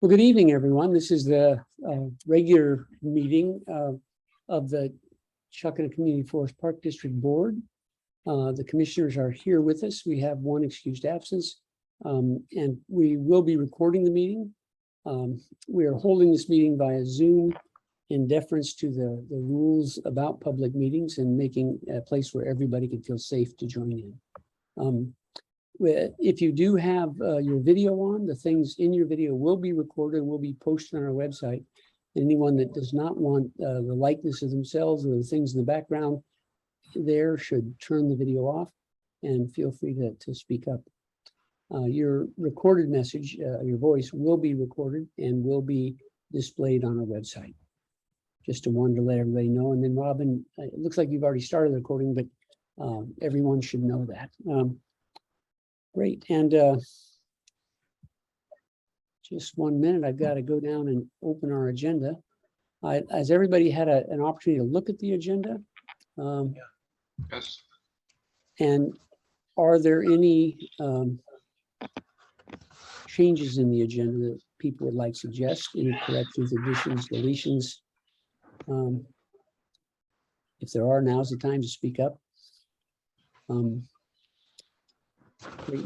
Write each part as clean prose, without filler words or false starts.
Well, good evening, everyone. This is the regular meeting of the Chuckanut Community Forest Park District Board. The commissioners are here with us. We have one excused absence, and we will be recording the meeting. We are holding this meeting via Zoom in deference to the rules about public meetings and making a place where everybody can feel safe to join in. If you do have your video on, the things in your video will be recorded and will be posted on our website. Anyone that does not want the likeness of themselves or the things in the background there should turn the video off and feel free to speak up. Your recorded message, your voice will be recorded and will be displayed on our website. Just wanted to let everybody know. And then Robin, it looks like you've already started the recording, but everyone should know that. Great, and just 1 minute, I've got to go down and open our agenda. Has everybody had an opportunity to look at the agenda? Yes. And are there any changes in the agenda that people would like to suggest? Any corrections, additions, deletions? If there are, now's the time to speak up.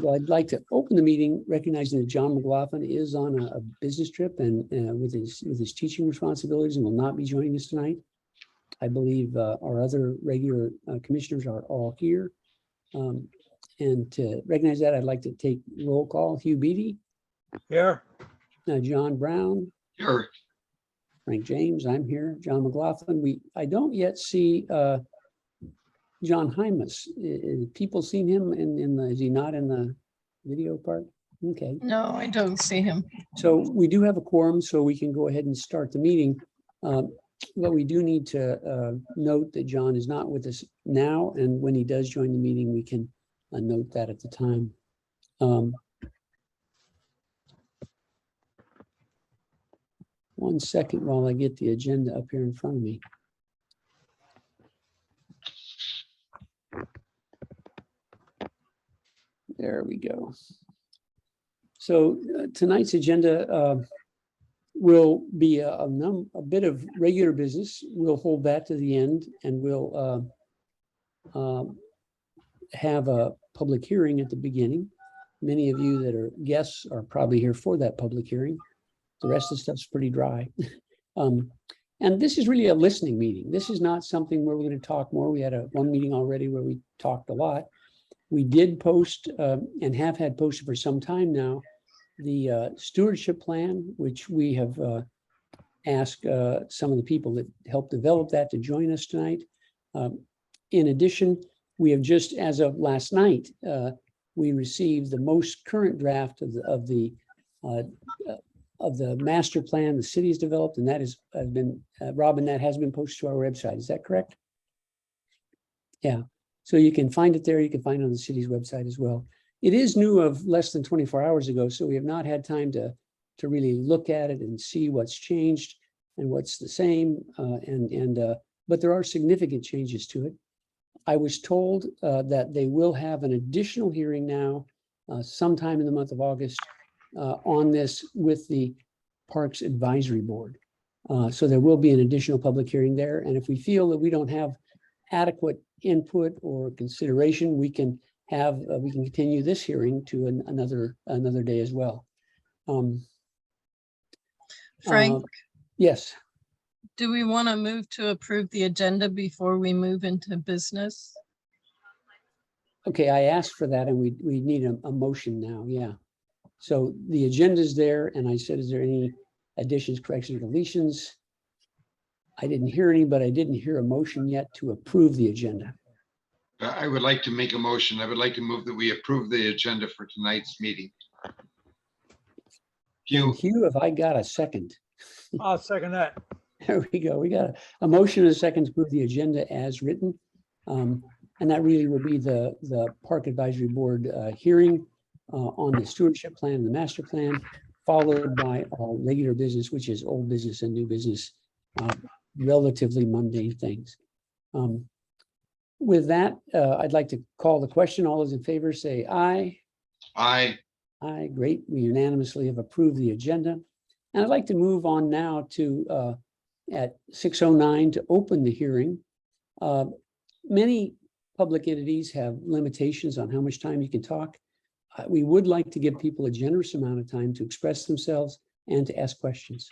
Well, I'd like to open the meeting recognizing that John McLaughlin is on a business trip and with his teaching responsibilities and will not be joining us tonight. I believe our other regular commissioners are all here. And to recognize that, I'd like to take roll call. Hugh Beatty. Here. John Brown. Here. Frank James, I'm here. John McLaughlin. I don't yet see John Hymas. People seen him in the, is he not in the video part? Okay. No, I don't see him. So we do have a quorum, so we can go ahead and start the meeting. But we do need to note that John is not with us now, and when he does join the meeting, we can note that at the time. 1 second while I get the agenda up here in front of me. There we go. So tonight's agenda will be a bit of regular business. We'll hold that to the end, and we'll have a public hearing at the beginning. Many of you that are guests are probably here for that public hearing. The rest of the stuff's pretty dry. And this is really a listening meeting. This is not something where we're going to talk more. We had one meeting already where we talked a lot. We did post and have had posted for some time now the stewardship plan, which we have asked some of the people that helped develop that to join us tonight. In addition, we have just, as of last night, we received the most current draft of the master plan the city has developed, and that has been, Robin, that has been posted to our website. Is that correct? Yeah. So you can find it there. You can find it on the city's website as well. It is new of less than 24 hours ago, so we have not had time to really look at it and see what's changed and what's the same. But there are significant changes to it. I was told that they will have an additional hearing now sometime in the month of August on this with the Parks Advisory Board. So there will be an additional public hearing there. And if we feel that we don't have adequate input or consideration, we can continue this hearing to another day as well. Frank, yes. do we want to move to approve the agenda before we move into business? Okay, I asked for that, and we need a motion now. Yeah. So the agenda is there, and I said, is there any additions, corrections, or deletions? I didn't hear any, but I didn't hear a motion yet to approve the agenda. I would like to make a motion. I would like to move that we approve the agenda for tonight's meeting. Hugh, have I got a second? I'll second that. There we go. We got a motion and a second to approve the agenda as written. And that really will be the Park Advisory Board hearing on the stewardship plan and the master plan, followed by our regular business, which is old business and new business, relatively mundane things. With that, I'd like to call the question. All those in favor say aye. Aye. Aye, great. We unanimously have approved the agenda. And I'd like to move on now to, at 6:09 to open the hearing. Many public entities have limitations on how much time you can talk. We would like to give people a generous amount of time to express themselves and to ask questions.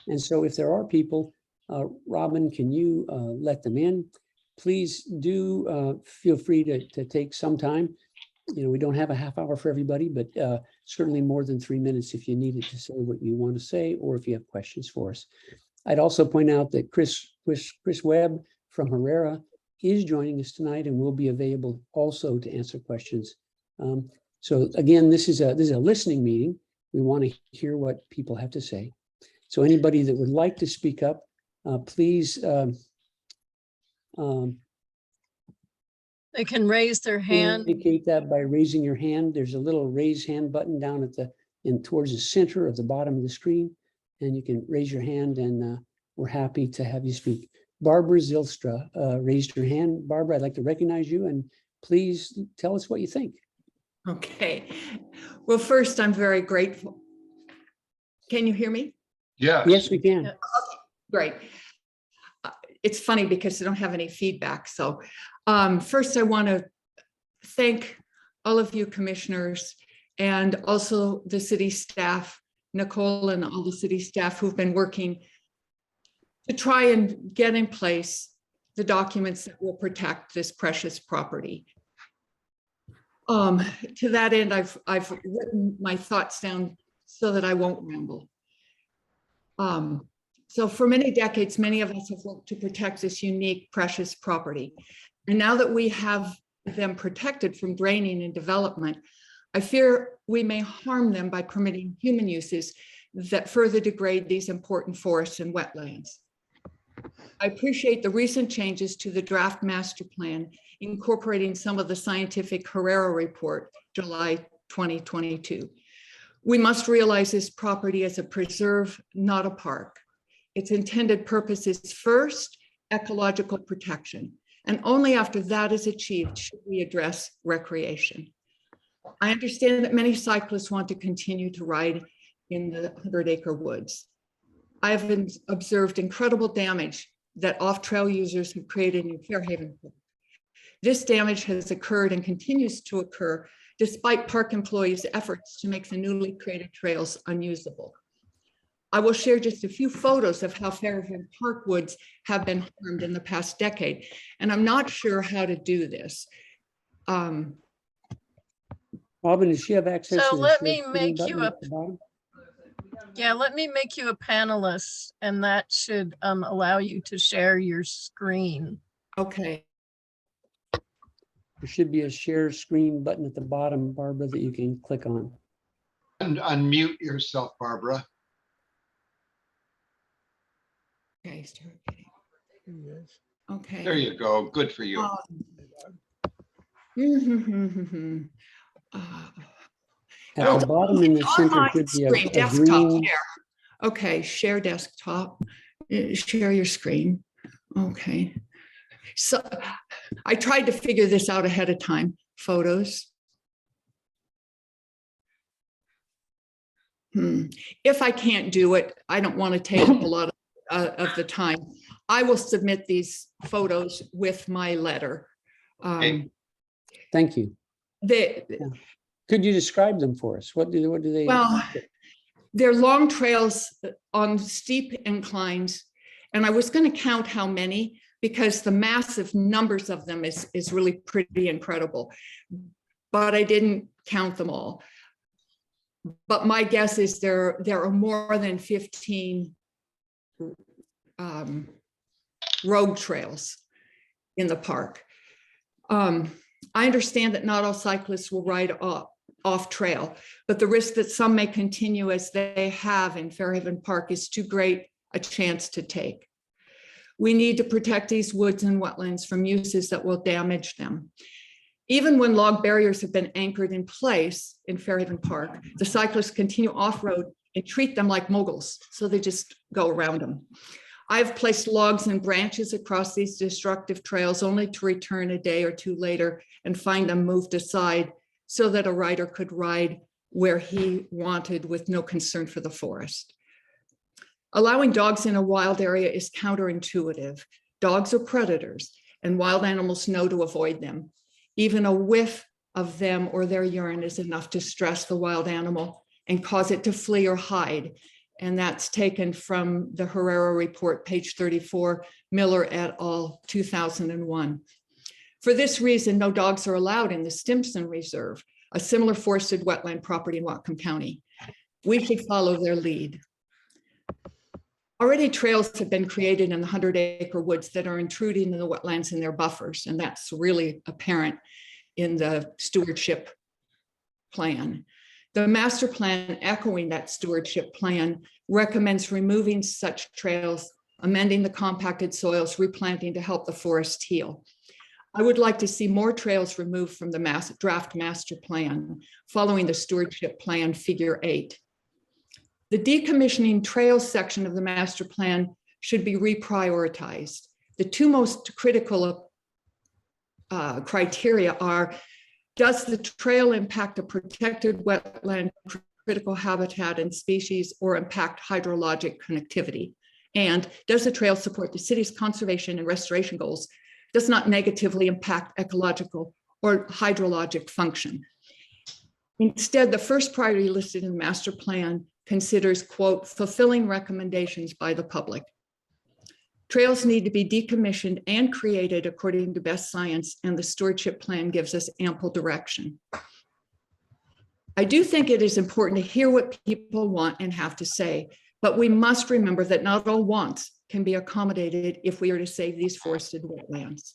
And so if there are people, Robin, can you let them in? Please do feel free to take some time. You know, we don't have a half hour for everybody, but certainly more than 3 minutes if you needed to say what you want to say, or if you have questions for us. I'd also point out that Chris Webb from Herrera is joining us tonight and will be available also to answer questions. So again, this is a listening meeting. We want to hear what people have to say. So anybody that would like to speak up, please They can raise their hand. indicate that by raising your hand. There's a little raise hand button down at towards the center of the bottom of the screen, and you can raise your hand, and we're happy to have you speak. Barbara Zylstra raised her hand. Barbara, I'd like to recognize you, and please tell us what you think. Okay. Well, first, I'm very grateful. Can you hear me? Yes. Yes, we can. Great. It's funny because I don't have any feedback. So first, I want to thank all of you commissioners and also the city staff, Nicole and all the city staff who've been working to try and get in place the documents that will protect this precious property. To that end, I've written my thoughts down so that I won't ramble. So for many decades, many of us have worked to protect this unique, precious property. And now that we have them protected from draining and development, I fear we may harm them by permitting human uses that further degrade these important forests and wetlands. I appreciate the recent changes to the draft master plan, incorporating some of the scientific Herrera report, July 2022. We must realize this property as a preserve, not a park. Its intended purpose is first, ecological protection, and only after that is achieved should we address recreation. I understand that many cyclists want to continue to ride in the 100-acre woods. I have observed incredible damage that off-trail users have created in Fairhaven Park. This damage has occurred and continues to occur despite park employees' efforts to make the newly created trails unusable. I will share just a few photos of how Fairhaven Park woods have been harmed in the past decade, and I'm not sure how to do this. Robin, does she have access? So to the let share me screen make button you at the bottom? Yeah, let me make you a panelist, and that should allow you to share your screen. Okay. There should be a share screen button at the bottom, Barbara, that you can click on. And unmute yourself, Barbara. Okay. Start getting- Okay. There you go. Good for you. At No. the bottom in the center Online should be screen, a desktop green. share. Okay, share desktop, share your screen. Okay. So I tried to figure this out ahead of time. Photos. If I can't do it, I don't want to take up a lot of the time. I will submit these photos with my letter. Okay. Thank you. Could you describe them for us? What do they? Well, they're long trails on steep inclines, and I was going to count how many because the massive numbers of them is really pretty incredible, but I didn't count them all. But my guess is there are more than 15 road trails in the park. I understand that not all cyclists will ride off trail, but the risk that some may continue as they have in Fairhaven Park is too great a chance to take. We need to protect these woods and wetlands from uses that will damage them. Even when log barriers have been anchored in place in Fairhaven Park, the cyclists continue off-road and treat them like moguls, so they just go around them. I've placed logs and branches across these destructive trails only to return a day or two later and find them moved aside so that a rider could ride where he wanted with no concern for the forest. Allowing dogs in a wild area is counterintuitive. Dogs are predators and wild animals know to avoid them. Even a whiff of them or their urine is enough to stress the wild animal and cause it to flee or hide. And that's taken from the Herrera report, page 34, Miller et al., 2001. For this reason, no dogs are allowed in the Stimson Reserve, a similar forested wetland property in Whatcom County. We should follow their lead. Already trails have been created in the 100-acre woods that are intruding in the wetlands in their buffers, and that's really apparent in the stewardship plan. The master plan, echoing that stewardship plan, recommends removing such trails, amending the compacted soils, replanting to help the forest heal. I would like to see more trails removed from the draft master plan, following the stewardship plan figure 8. The decommissioning trails section of the master plan should be reprioritized. The two most critical criteria are: does the trail impact a protected wetland, critical habitat and species, or impact hydrologic connectivity? And does the trail support the city's conservation and restoration goals, does not negatively impact ecological or hydrologic function? Instead, the first priority listed in the master plan considers, quote, fulfilling recommendations by the public. Trails need to be decommissioned and created according to best science, and the stewardship plan gives us ample direction. I do think it is important to hear what people want and have to say, but we must remember that not all wants can be accommodated if we are to save these forested wetlands.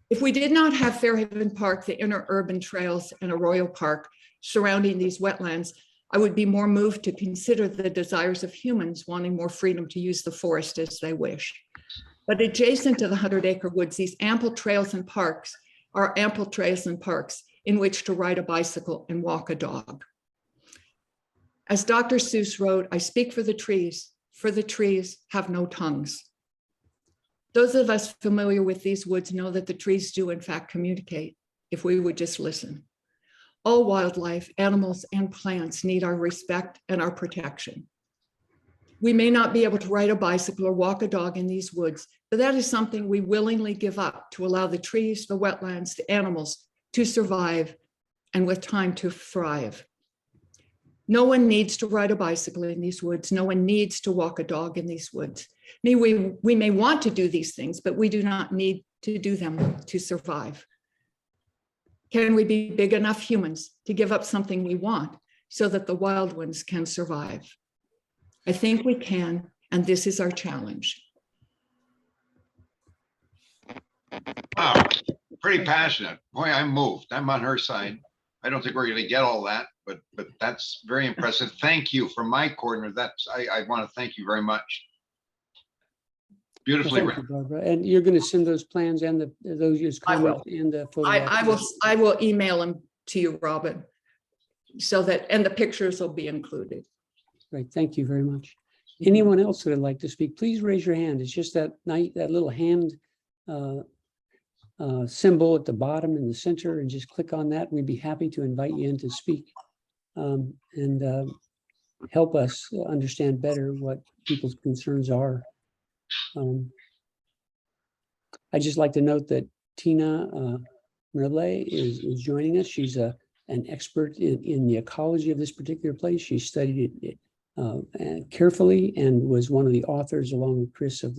If we did not have Fairhaven Park, the inner urban trails, and Arroyo Park surrounding these wetlands, I would be more moved to consider the desires of humans wanting more freedom to use the forest as they wish. But adjacent to the 100-acre woods, these ample trails and parks are ample trails and parks in which to ride a bicycle and walk a dog. As Dr. Seuss wrote, I speak for the trees have no tongues. Those of us familiar with these woods know that the trees do in fact communicate if we would just listen. All wildlife, animals, and plants need our respect and our protection. We may not be able to ride a bicycle or walk a dog in these woods, but that is something we willingly give up to allow the trees, the wetlands, the animals to survive and with time to thrive. No one needs to ride a bicycle in these woods. No one needs to walk a dog in these woods. We may want to do these things, but we do not need to do them to survive. Can we be big enough humans to give up something we want so that the wild ones can survive? I think we can, and this is our challenge. Wow, pretty passionate. Boy, I'm moved. I'm on her side. I don't think we're going to get all that, but that's very impressive. Thank you from my corner. I want to thank you very much. Beautifully Thank you, written. Barbara. And you're going to send those plans and those I will. comments and the photographs? I will email them to you, Robin, so that, and the pictures will be included. Great, thank you very much. Anyone else that would like to speak, please raise your hand. It's just that little hand symbol at the bottom in the center, and just click on that. We'd be happy to invite you in to speak and help us understand better what people's concerns are. I'd just like to note that Tina Merle is joining us. She's an expert in the ecology of this particular place. She studied it carefully and was one of the authors, along with Chris, of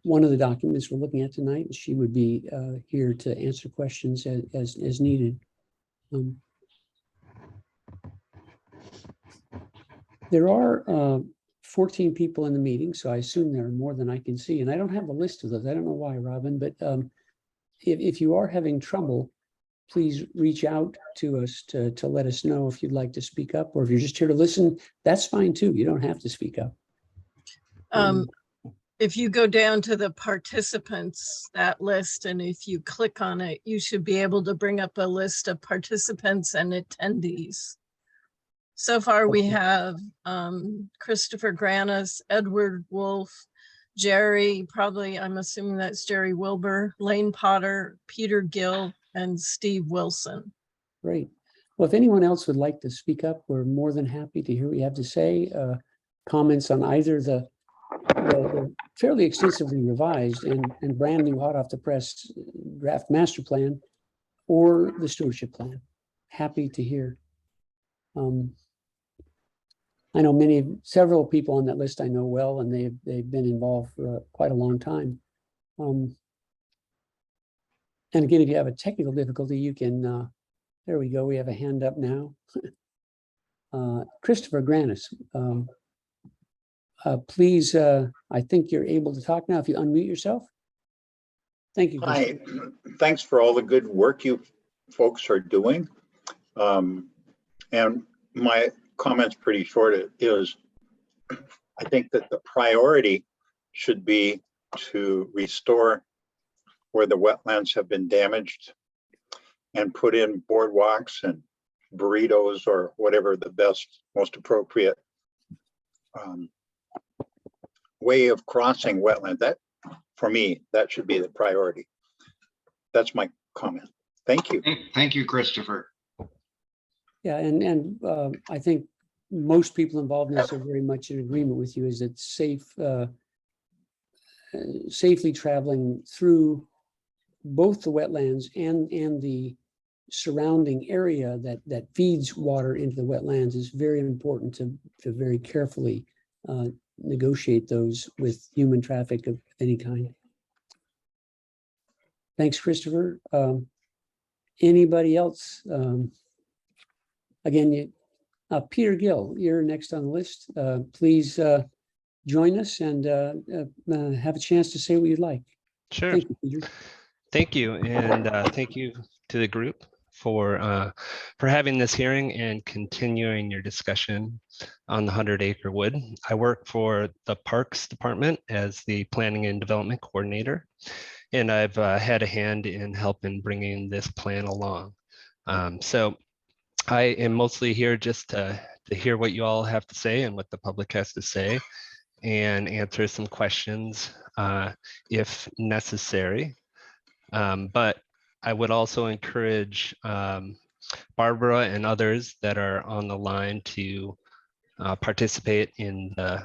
one of the documents we're looking at tonight. She would be here to answer questions as needed. There are 14 people in the meeting, so I assume there are more than I can see, and I don't have a list of those. I don't know why, Robin, but if you are having trouble, please reach out to us to let us know if you'd like to speak up, or if you're just here to listen, that's fine too. You don't have to speak up. If you go down to the participants, that list, and if you click on it, you should be able to bring up a list of participants and attendees. So far, we have Christopher Granis, Edward Wolf, Jerry, probably, I'm assuming that's Jerry Wilbur, Lane Potter, Peter Gill, and Steve Wilson. Great. Well, if anyone else would like to speak up, we're more than happy to hear what you have to say. Comments on either the fairly extensively revised and brand new hot off the press draft master plan or the stewardship plan. Happy to hear. I know several people on that list I know well, and they've been involved for quite a long time. And again, if you have a technical difficulty, you can, there we go. We have a hand up now. Christopher Granis, please, I think you're able to talk now if you unmute yourself. Thank you. Hi, thanks for all the good work you folks are doing. And my comment's pretty short. It is, I think that the priority should be to restore where the wetlands have been damaged and put in boardwalks and burritos or whatever the best, most appropriate way of crossing wetland. That, for me, that should be the priority. That's my comment. Thank you. Thank you, Christopher. Yeah, and I think most people involved in this are very much in agreement with you. Is that safely traveling through both the wetlands and the surrounding area that feeds water into the wetlands is very important to very carefully negotiate those with human traffic of any kind. Thanks, Christopher. Anybody else? Again, Peter Gill, you're next on the list. Please join us and have a chance to say what you'd like. Sure. Thank you, Peter. Thank you, and thank you to the group for having this hearing and continuing your discussion on the 100-acre wood. I work for the Parks Department as the Planning and Development Coordinator, and I've had a hand in helping bringing this plan along. So I am mostly here just to hear what you all have to say and what the public has to say, and answer some questions if necessary. But I would also encourage Barbara and others that are on the line to participate in the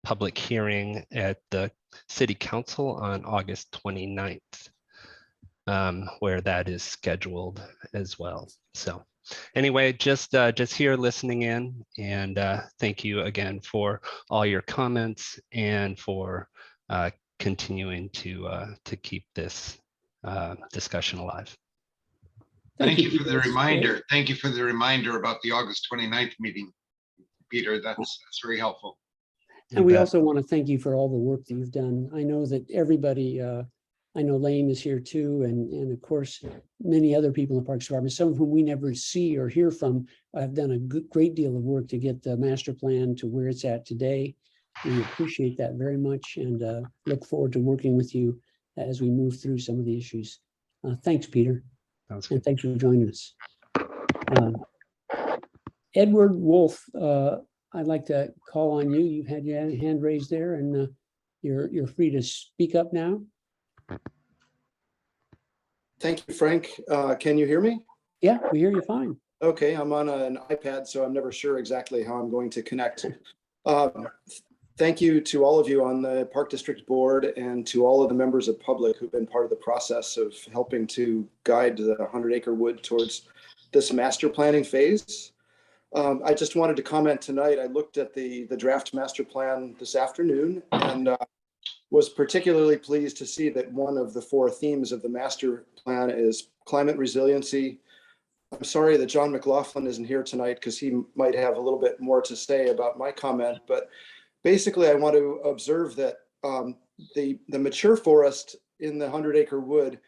public hearing at the City Council on August 29th, where that is scheduled as well. So anyway, just here listening in, and thank you again for all your comments and for continuing to keep this discussion alive. Thank you for the reminder. Thank you for the reminder about the August 29th meeting, Peter. That's very helpful. And we also want to thank you for all the work that you've done. I know that everybody, I know Lane is here too, and of course, many other people in the Parks Department, some of whom we never see or hear from, have done a great deal of work to get the master plan to where it's at today. We appreciate that very much and look forward to working with you as we move through some of the issues. Thanks, Peter. And thanks for joining us. Edward Wolf, I'd like to call on you. You've had your hand raised there, and you're free to speak up now. Thank you, Frank. Can you hear me? Yeah, we hear you fine. Okay, I'm on an iPad, so I'm never sure exactly how I'm going to connect. Thank you to all of you on the Park District Board and to all of the members of public who've been part of the process of helping to guide the 100-acre wood towards this master planning phase. I just wanted to comment tonight. I looked at the draft master plan this afternoon and was particularly pleased to see that one of the 4 themes of the master plan is climate resiliency. I'm sorry that John McLaughlin isn't here tonight because he might have a little bit more to say about my comment, but basically I want to observe that the mature forest in the 100-acre wood,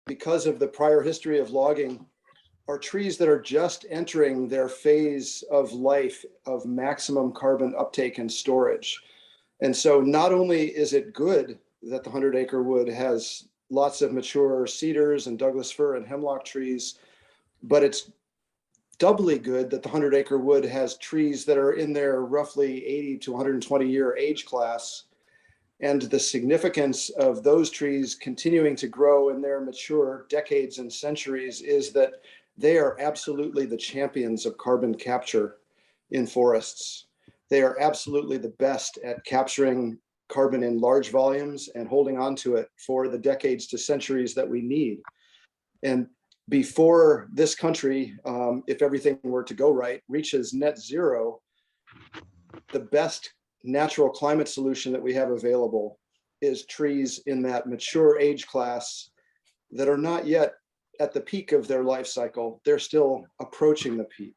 because of the prior history of logging, are trees that are just entering their phase of life of maximum carbon uptake and storage. And so not only is it good that the 100-acre wood has lots of mature cedars and Douglas fir and hemlock trees, but it's doubly good that the 100-acre wood has trees that are in their roughly 80 to 120 year age class. And the significance of those trees continuing to grow in their mature decades and centuries is that They are absolutely the champions of carbon capture in forests. They are absolutely the best at capturing carbon in large volumes and holding on to it for the decades to centuries that we need. And before this country, if everything were to go right, reaches net zero, the best natural climate solution that we have available is trees in that mature age class that are not yet at the peak of their life cycle. They're still approaching the peak.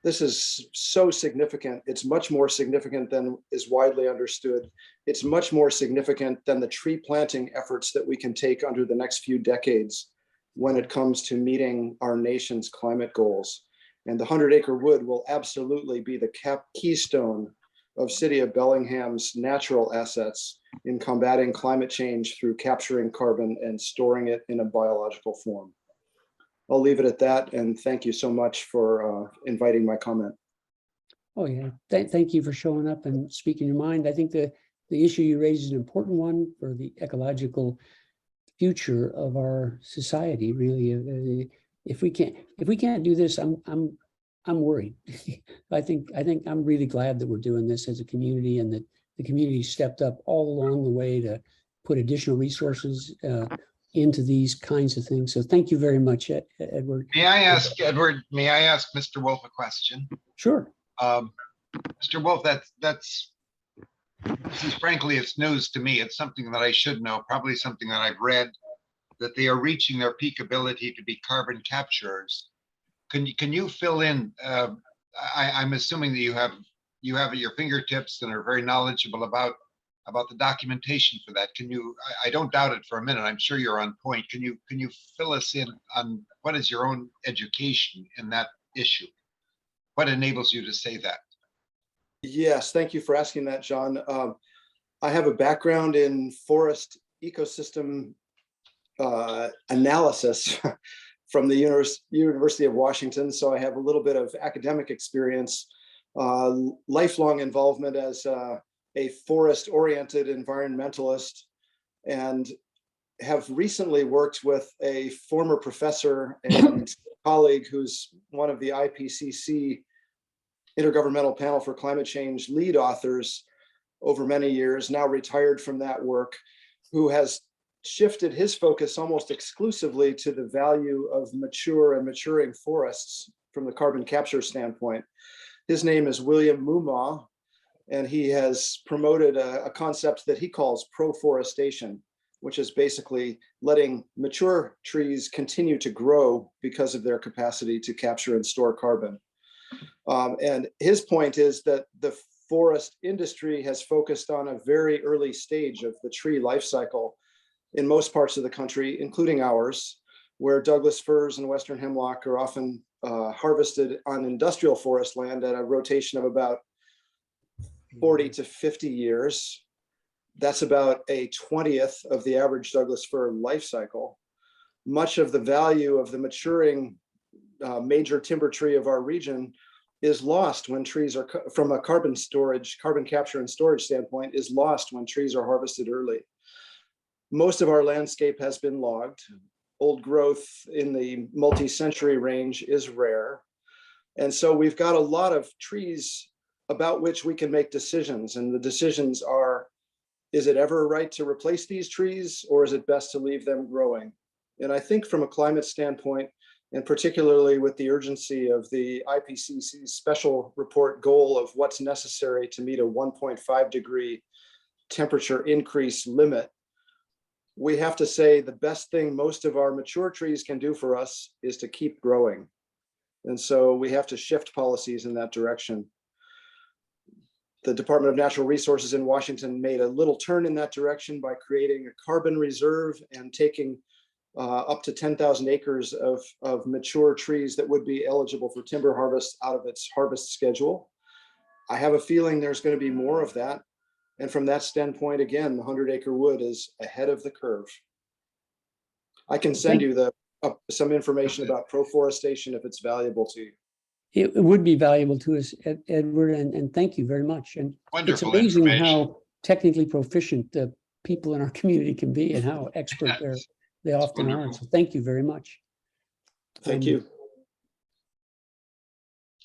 This is so significant. It's much more significant than is widely understood. It's much more significant than the tree planting efforts that we can take under the next few decades when it comes to meeting our nation's climate goals. And the 100-acre wood will absolutely be the keystone of City of Bellingham's natural assets in combating climate change through capturing carbon and storing it in a biological form. I'll leave it at that, and thank you so much for inviting my comment. Oh, yeah. Thank you for showing up and speaking your mind. I think the issue you raise is an important one for the ecological future of our society, really. If we can't do this, I'm worried. I think I'm really glad that we're doing this as a community, and that the community stepped up all along the way to put additional resources into these kinds of things. So thank you very much, Edward. May I ask, Edward, may I ask Mr. Wolf a question? Sure. Mr. Wolf, this is frankly, it's news to me. It's something that I should know, probably something that I've read, that they are reaching their peak ability to be carbon capturers. Can you fill in? I'm assuming that you have at your fingertips and are very knowledgeable about the documentation for that. Can you? I don't doubt it for a minute. I'm sure you're on point. Can you fill us in on what is your own education in that issue? What enables you to say that? Yes, thank you for asking that, John. I have a background in forest ecosystem analysis from the University of Washington, so I have a little bit of academic experience, lifelong involvement as a forest-oriented environmentalist, and have recently worked with a former professor and colleague who's one of the IPCC Intergovernmental Panel for Climate Change lead authors over many years, now retired from that work, who has shifted his focus almost exclusively to the value of mature and maturing forests from the carbon capture standpoint. His name is William Mumaw, and he has promoted a concept that he calls proforestation, which is basically letting mature trees continue to grow because of their capacity to capture and store carbon. And his point is that the forest industry has focused on a very early stage of the tree life cycle in most parts of the country, including ours, where Douglas firs and western hemlock are often harvested on industrial forest land at a rotation of about 40 to 50 years. That's about a 20th of the average Douglas fir life cycle. Much of the value of the maturing major timber tree of our region is lost when trees are, from a carbon capture and storage standpoint, is lost when trees are harvested early. Most of our landscape has been logged. Old growth in the multi-century range is rare. And so we've got a lot of trees about which we can make decisions. And the decisions are, is it ever right to replace these trees, or is it best to leave them growing? And I think from a climate standpoint, and particularly with the urgency of the IPCC's special report goal of what's necessary to meet a 1.5 degree temperature increase limit, we have to say the best thing most of our mature trees can do for us is to keep growing. And so we have to shift policies in that direction. The Department of Natural Resources in Washington made a little turn in that direction by creating a carbon reserve and taking up to 10,000 acres of mature trees that would be eligible for timber harvest out of its harvest schedule. I have a feeling there's going to be more of that. And from that standpoint, again, the 100-acre wood is ahead of the curve. I can send you some information about proforestation if it's valuable to you. It would be valuable to us, Edward, and thank you very much. And Wonderful it's amazing information. how technically proficient the people in our community can be and how expert they often are. Wonderful. So thank you very much. Thank you.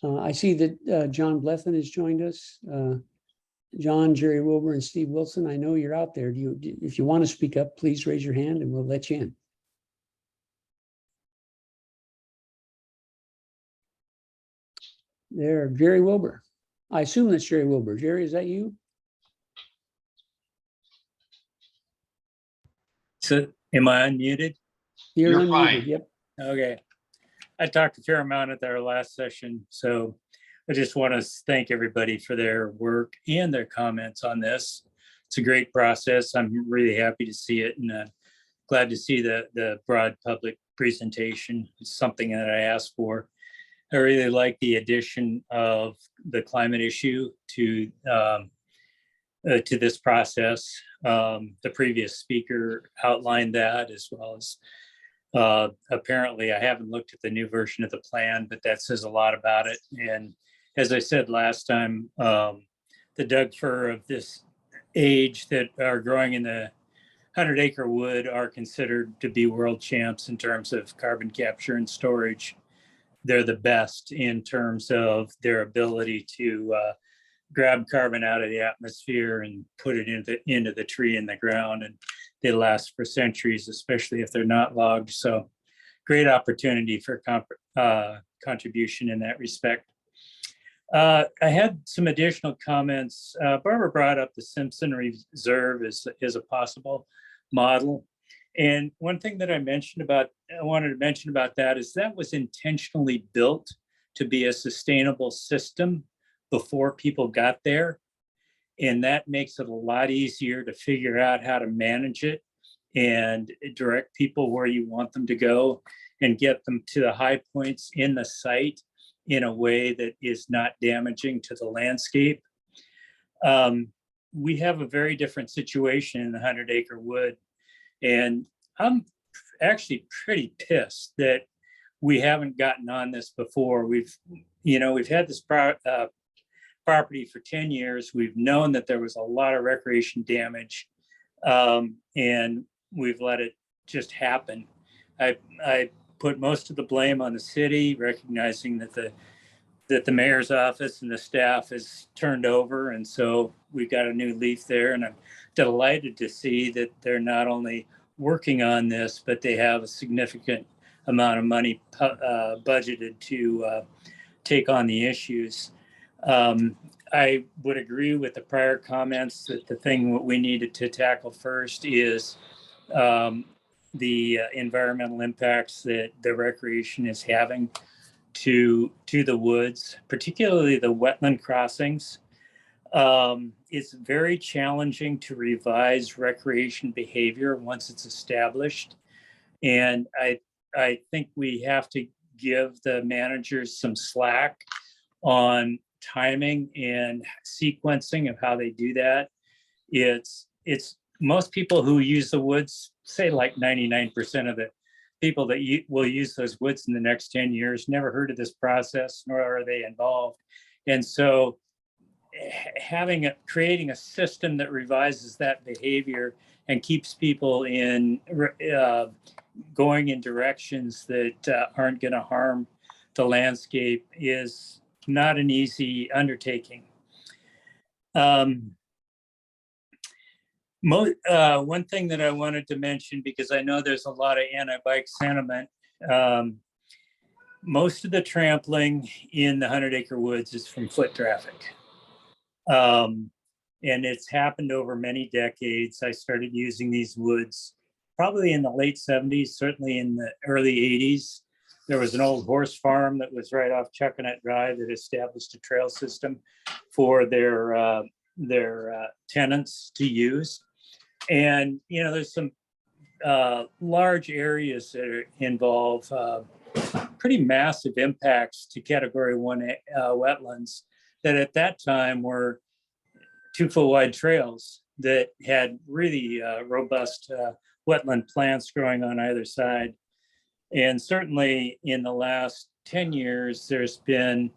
I see that John Blethyn has joined us. John, Jerry Wilbur, and Steve Wilson, I know you're out there. If you want to speak up, please raise your hand and we'll let you in. There, Jerry Wilbur. I assume that's Jerry Wilbur. Jerry, is that you? So am I unmuted? You're unmuted, fine. Yep. Okay. I talked a fair amount at our last session, so I just want to thank everybody for their work and their comments on this. It's a great process. I'm really happy to see it and glad to see the broad public presentation. It's something that I asked for. I really like the addition of the climate issue to this process. The previous speaker outlined that, as well as apparently I haven't looked at the new version of the plan, but that says a lot about it. And as I said last time, the Doug fir of this age that are growing in the 100-acre wood are considered to be world champs in terms of carbon capture and storage. They're the best in terms of their ability to grab carbon out of the atmosphere and put it into the tree in the ground, and they last for centuries, especially if they're not logged. So great opportunity for contribution in that respect. I had some additional comments. Barbara brought up the Simpson Reserve as a possible model. And one thing that I wanted to mention about that is that was intentionally built to be a sustainable system before people got there. And that makes it a lot easier to figure out how to manage it and direct people where you want them to go and get them to the high points in the site in a way that is not damaging to the landscape. We have a very different situation in the 100-acre wood. And I'm actually pretty pissed that we haven't gotten on this before. We've had this property for 10 years. We've known that there was a lot of recreation damage, and we've let it just happen. I put most of the blame on the city, recognizing that the mayor's office and the staff has turned over, and so we've got a new leaf there. And I'm delighted to see that they're not only working on this, but they have a significant amount of money budgeted to take on the issues. I would agree with the prior comments that the thing what we needed to tackle first is the environmental impacts that the recreation is having to the woods, particularly the wetland crossings. It's very challenging to revise recreation behavior once it's established. And I think we have to give the managers some slack on timing and sequencing of how they do that. It's most people who use the woods, say like 99% of the people that will use those woods in the next 10 years, never heard of this process, nor are they involved. And so creating a system that revises that behavior and keeps people in going in directions that aren't going to harm the landscape is not an easy undertaking. One thing that I wanted to mention, because I know there's a lot of anti-bike sentiment, most of the trampling in the 100-acre woods is from foot traffic. And it's happened over many decades. I started using these woods probably in the late 70s, certainly in the early 80s. There was an old horse farm that was right off Chuckanut Drive that established a trail system for their tenants to use. And, there's some large areas that involve pretty massive impacts to Category 1 wetlands that at that time were 2-foot wide trails that had really robust wetland plants growing on either side. And certainly in the last 10 years, there's been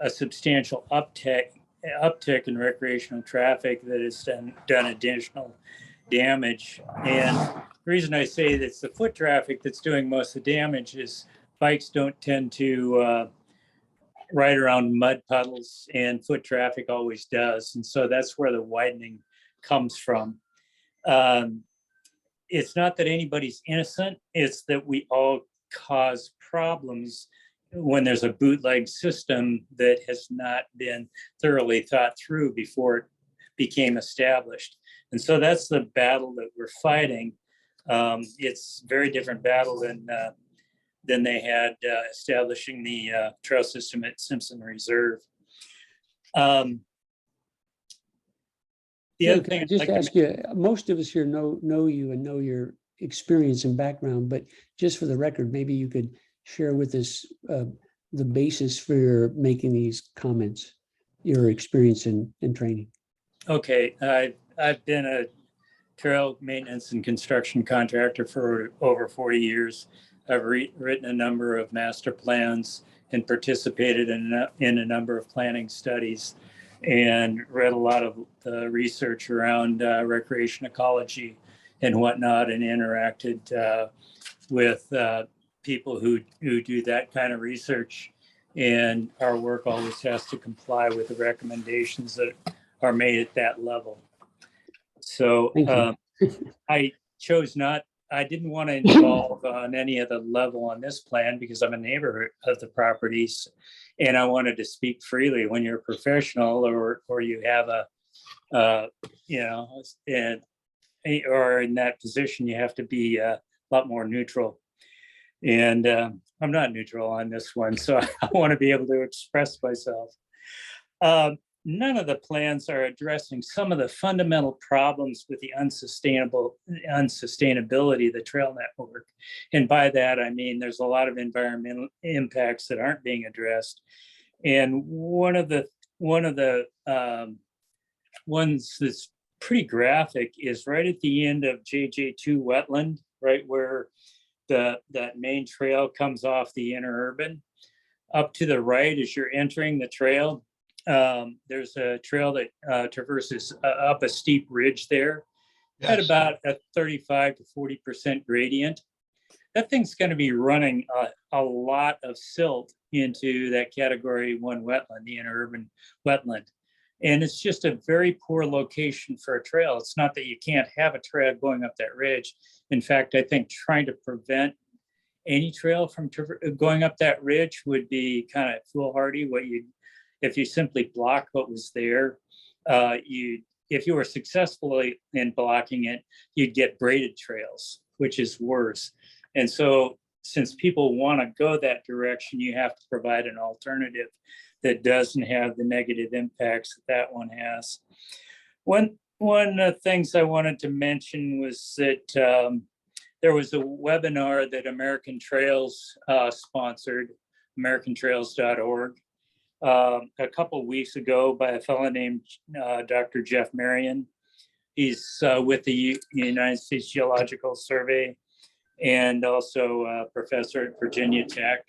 a substantial uptick in recreational traffic that has done additional damage. And the reason I say that it's the foot traffic that's doing most of the damage is bikes don't tend to right around mud puddles, and foot traffic always does. And so that's where the widening comes from. It's not that anybody's innocent, it's that we all cause problems when there's a bootleg system that has not been thoroughly thought through before it became established. And so that's the battle that we're fighting. It's a very different battle than they had establishing the trail system at Simpson Reserve. The Joe, other can thing I I'd just like to ask you, most of us here know you and know your experience and background, but just for the record, maybe you could share with us the basis for your making these comments, your experience and training. Okay, I've been a trail maintenance and construction contractor for over 40 years. I've written a number of master plans and participated in a number of planning studies, and read a lot of research around recreation ecology and whatnot, and interacted with people who do that kind of research. And our work always has to comply with the recommendations that are made at that level. So Thank you. I didn't want to involve on any other level on this plan because I'm a neighbor of the properties, and I wanted to speak freely. When you're a professional or you have or in that position, you have to be a lot more neutral. And I'm not neutral on this one, so I want to be able to express myself. None of the plans are addressing some of the fundamental problems with the unsustainability of the trail network. And by that, I mean, there's a lot of environmental impacts that aren't being addressed. And one of the ones that's pretty graphic is right at the end of JJ2 wetland, right where that main trail comes off the interurban. Up to the right as you're entering the trail, there's a trail that traverses up a steep ridge there at Yes. about a 35 to 40% gradient. That thing's going to be running a lot of silt into that category 1 wetland, the interurban wetland. And it's just a very poor location for a trail. It's not that you can't have a trail going up that ridge. In fact, I think trying to prevent any trail from going up that ridge would be kind of foolhardy. If you simply block what was there, if you were successfully in blocking it, you'd get braided trails, which is worse. And so since people want to go that direction, you have to provide an alternative that doesn't have the negative impacts that one has. One of the things I wanted to mention was that there was a webinar that American Trails sponsored, americantrails.org, a couple of weeks ago by a fellow named Dr. Jeff Marion. He's with the United States Geological Survey and also a professor at Virginia Tech.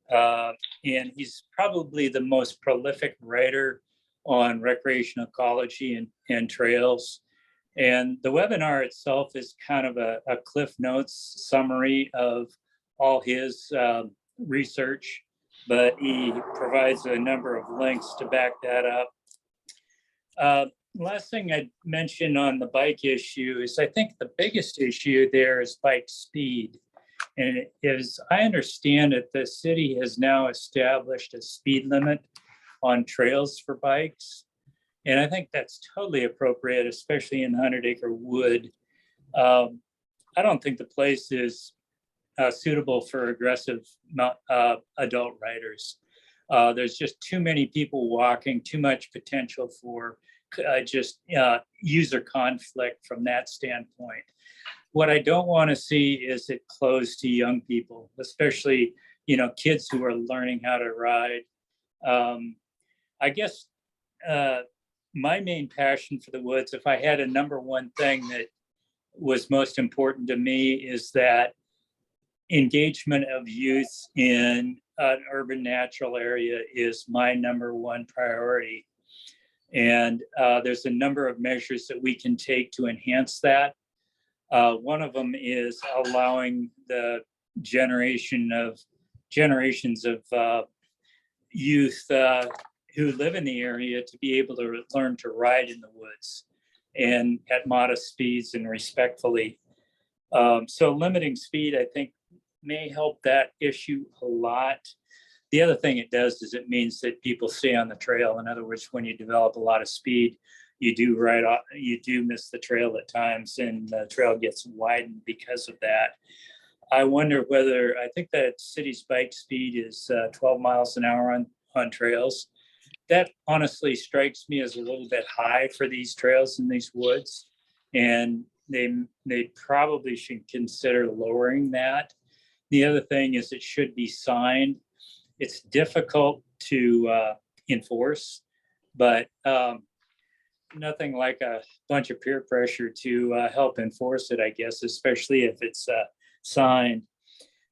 And he's probably the most prolific writer on recreation ecology and trails. And the webinar itself is kind of a Cliff Notes summary of all his research, but he provides a number of links to back that up. Last thing I'd mention on the bike issue is I think the biggest issue there is bike speed. And as I understand it, the city has now established a speed limit on trails for bikes. And I think that's totally appropriate, especially in 100-acre wood. I don't think the place is suitable for aggressive adult riders. There's just too many people walking, too much potential for user conflict from that standpoint. What I don't want to see is it closed to young people, especially, kids who are learning how to ride. I guess my main passion for the woods, if I had a number one thing that was most important to me, is that engagement of youth in an urban natural area is my number one priority. And there's a number of measures that we can take to enhance that. One of them is allowing the generations of youth who live in the area to be able to learn to ride in the woods and at modest speeds and respectfully. So limiting speed, I think, may help that issue a lot. The other thing it does is it means that people stay on the trail. In other words, when you develop a lot of speed, you do miss the trail at times, and the trail gets widened because of that. I wonder whether, I think that city's bike speed is 12 miles an hour on trails. That honestly strikes me as a little bit high for these trails in these woods. And they probably should consider lowering that. The other thing is it should be signed. It's difficult to enforce, but nothing like a bunch of peer pressure to help enforce it, I guess, especially if it's signed.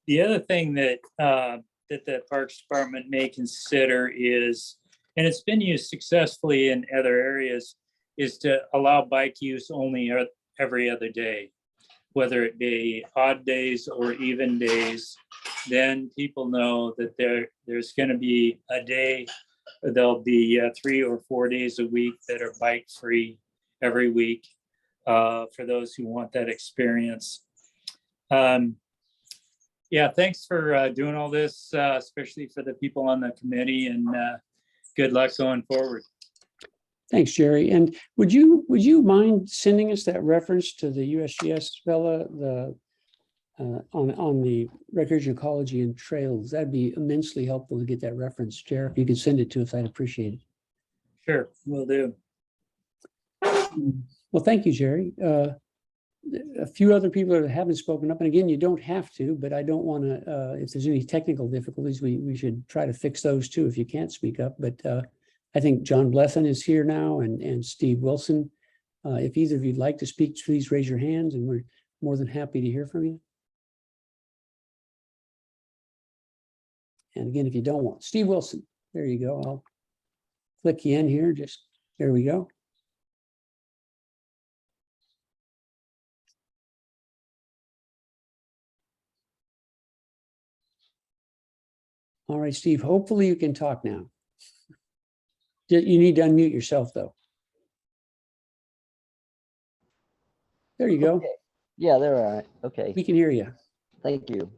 The other thing that that the Parks Department may consider is, and it's been used successfully in other areas, is to allow bike use only every other day, whether it be odd days or even days. Then people know that there's going to be a day, there'll be 3 or 4 days a week that are bike free every week for those who want that experience. Yeah, thanks for doing all this, especially for the people on the committee, and good luck going forward. Thanks, Jerry. And would you mind sending us that reference to the USGS fella, on the recreation ecology and trails? That'd be immensely helpful to get that reference. Jerry, if you could send it to us, I'd appreciate it. Sure, will do. Well, thank you, Jerry. A few other people that haven't spoken up, and again, you don't have to, but I don't want to, if there's any technical difficulties, we should try to fix those too if you can't speak up. But I think John Blesson is here now, and Steve Wilson. If either of you'd like to speak, please raise your hands, and we're more than happy to hear from you. And again, if you don't want, Steve Wilson, there you go. I'll click you in here. Just there we go. All right, Steve, hopefully you can talk now. You need to unmute yourself, though. There you go. Okay. Yeah, there are. Okay, We can hear you. thank you.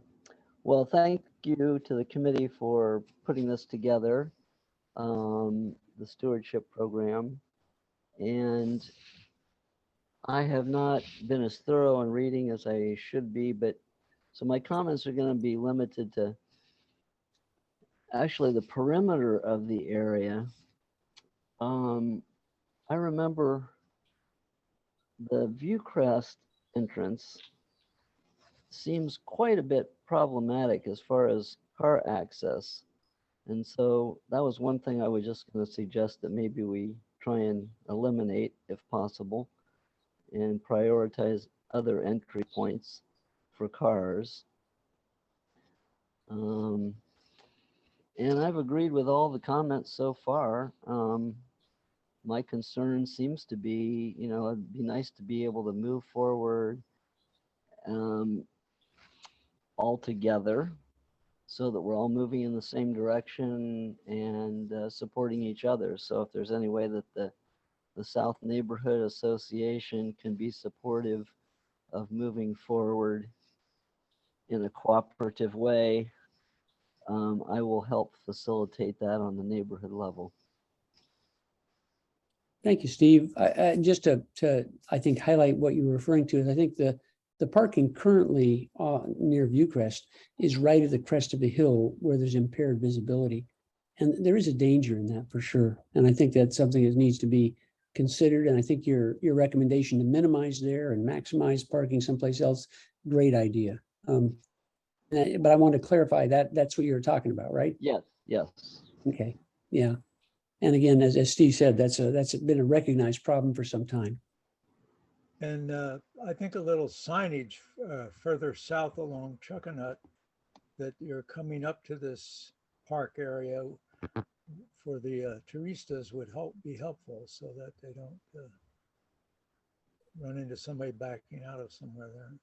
Well, thank you to the committee for putting this together, the stewardship program. And I have not been as thorough in reading as I should be, but so my comments are going to be limited to actually the perimeter of the area. I remember the Viewcrest entrance seems quite a bit problematic as far as car access. And so that was one thing I was just going to suggest that maybe we try and eliminate if possible and prioritize other entry points for cars. And I've agreed with all the comments so far. My concern seems to be, it'd be nice to be able to move forward all together so that we're all moving in the same direction and supporting each other. So if there's any way that the South Neighborhood Association can be supportive of moving forward in a cooperative way, I will help facilitate that on the neighborhood level. Thank you, Steve. Just to I think highlight what you were referring to is I think the parking currently near Viewcrest is right at the crest of the hill where there's impaired visibility. And there is a danger in that for sure. And I think that's something that needs to be considered. And I think your recommendation to minimize there and maximize parking someplace else, great idea. But I want to clarify that's what you were talking about, right? Yes, yes. Okay, yeah. And again, as Steve said, that's been a recognized problem for some time. And I think a little signage further south along Chuckanut that you're coming up to this park area for the touristas would be helpful so that they don't run into somebody backing out of somewhere there.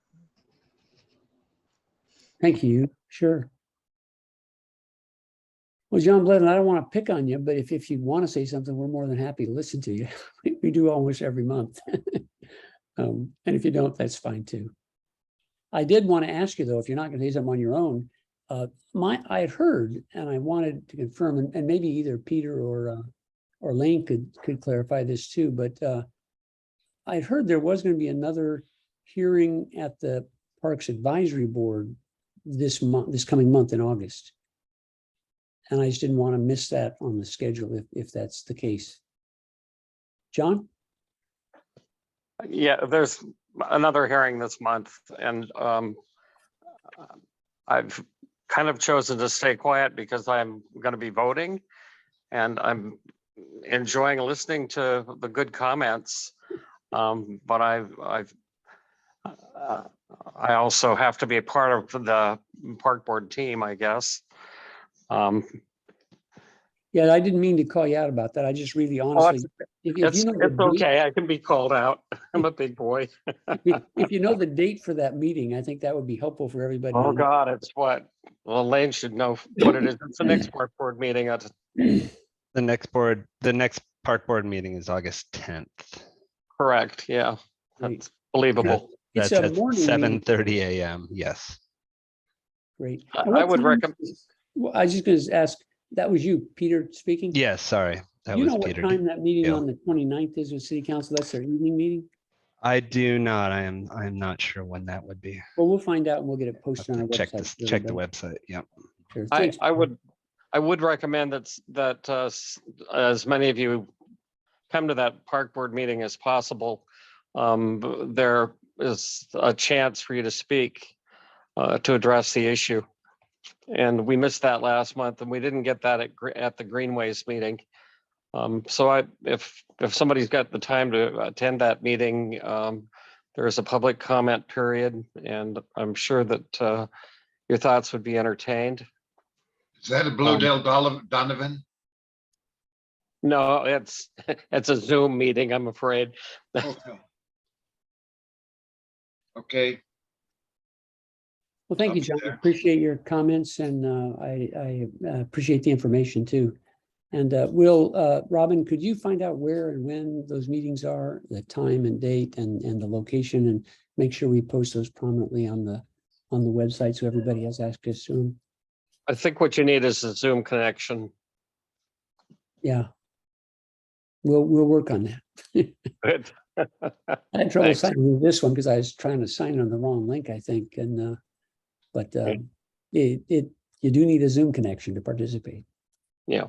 Thank you. Sure. Well, John Bledin, I don't want to pick on you, but if you want to say something, we're more than happy to listen to you. We do almost every month. And if you don't, that's fine too. I did want to ask you though, if you're not going to say something on your own, I had heard, and I wanted to confirm, and maybe either Peter or Lane could clarify this too, but I'd heard there was going to be another hearing at the Parks Advisory Board this coming month in August. And I just didn't want to miss that on the schedule if that's the case. John? Yeah, there's another hearing this month, and I've kind of chosen to stay quiet because I'm going to be voting, and I'm enjoying listening to the good comments. But I also have to be a part of the park board team, I guess. Yeah, I didn't mean to call you out about that. I just really honestly, if you It's know the date, okay. I can be called out. I'm a big boy. if you know the date for that meeting, I think that would be helpful for everybody. Oh to know. God, it's what? Well, Lane should know what it is. It's the next park board meeting. The next park board meeting is August 10th. Correct. Yeah, Great. that's believable. It's That's a at morning meeting. 7:30 a.m. Yes. Great. I And what would time recommend. is- Well, I was just going to ask, that was you, Peter, speaking? Yes, sorry. That You was know what Peter. time that meeting Deal. on the 29th is with City Council? That's their evening meeting? I do not. I am not sure when that would be. Well, we'll find out and we'll get it Have posted on our to check website. this. for Check the everybody. website. Yep. Sure. I Thanks. would recommend that as many of you come to that park board meeting as possible. There is a chance for you to speak to address the issue. And we missed that last month, and we didn't get that at the Greenways meeting. So if somebody's got the time to attend that meeting, there's a public comment period, and I'm sure that your thoughts would be entertained. Is that a Blue Dale Donovan? No, it's a Zoom meeting, I'm afraid. Okay. Okay. Well, thank I'll you, be John. there. Appreciate your comments and I appreciate the information too. And Robin, could you find out where and when those meetings are, the time and date and the location, and make sure we post those prominently on the website so everybody has access to them? I think what you need is a Zoom connection. Yeah. We'll work on that. Good. I had trouble Thanks. signing this one because I was trying to sign on the wrong link, I think. And but you do need a Zoom connection to participate. Yeah.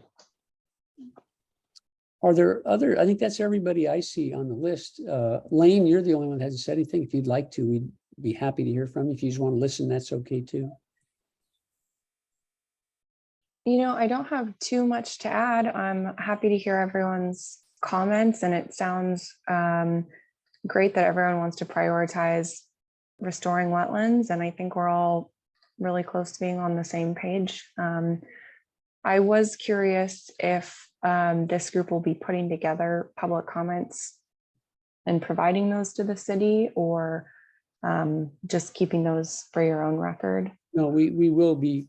Are there other, I think that's everybody I see on the list. Lane, you're the only one that hasn't said anything. If you'd like to, we'd be happy to hear from you. If you just want to listen, that's okay too. You know, I don't have too much to add. I'm happy to hear everyone's comments, and it sounds great that everyone wants to prioritize restoring wetlands. And I think we're all really close to being on the same page. I was curious if this group will be putting together public comments and providing those to the city, or just keeping those for your own record. No, we will be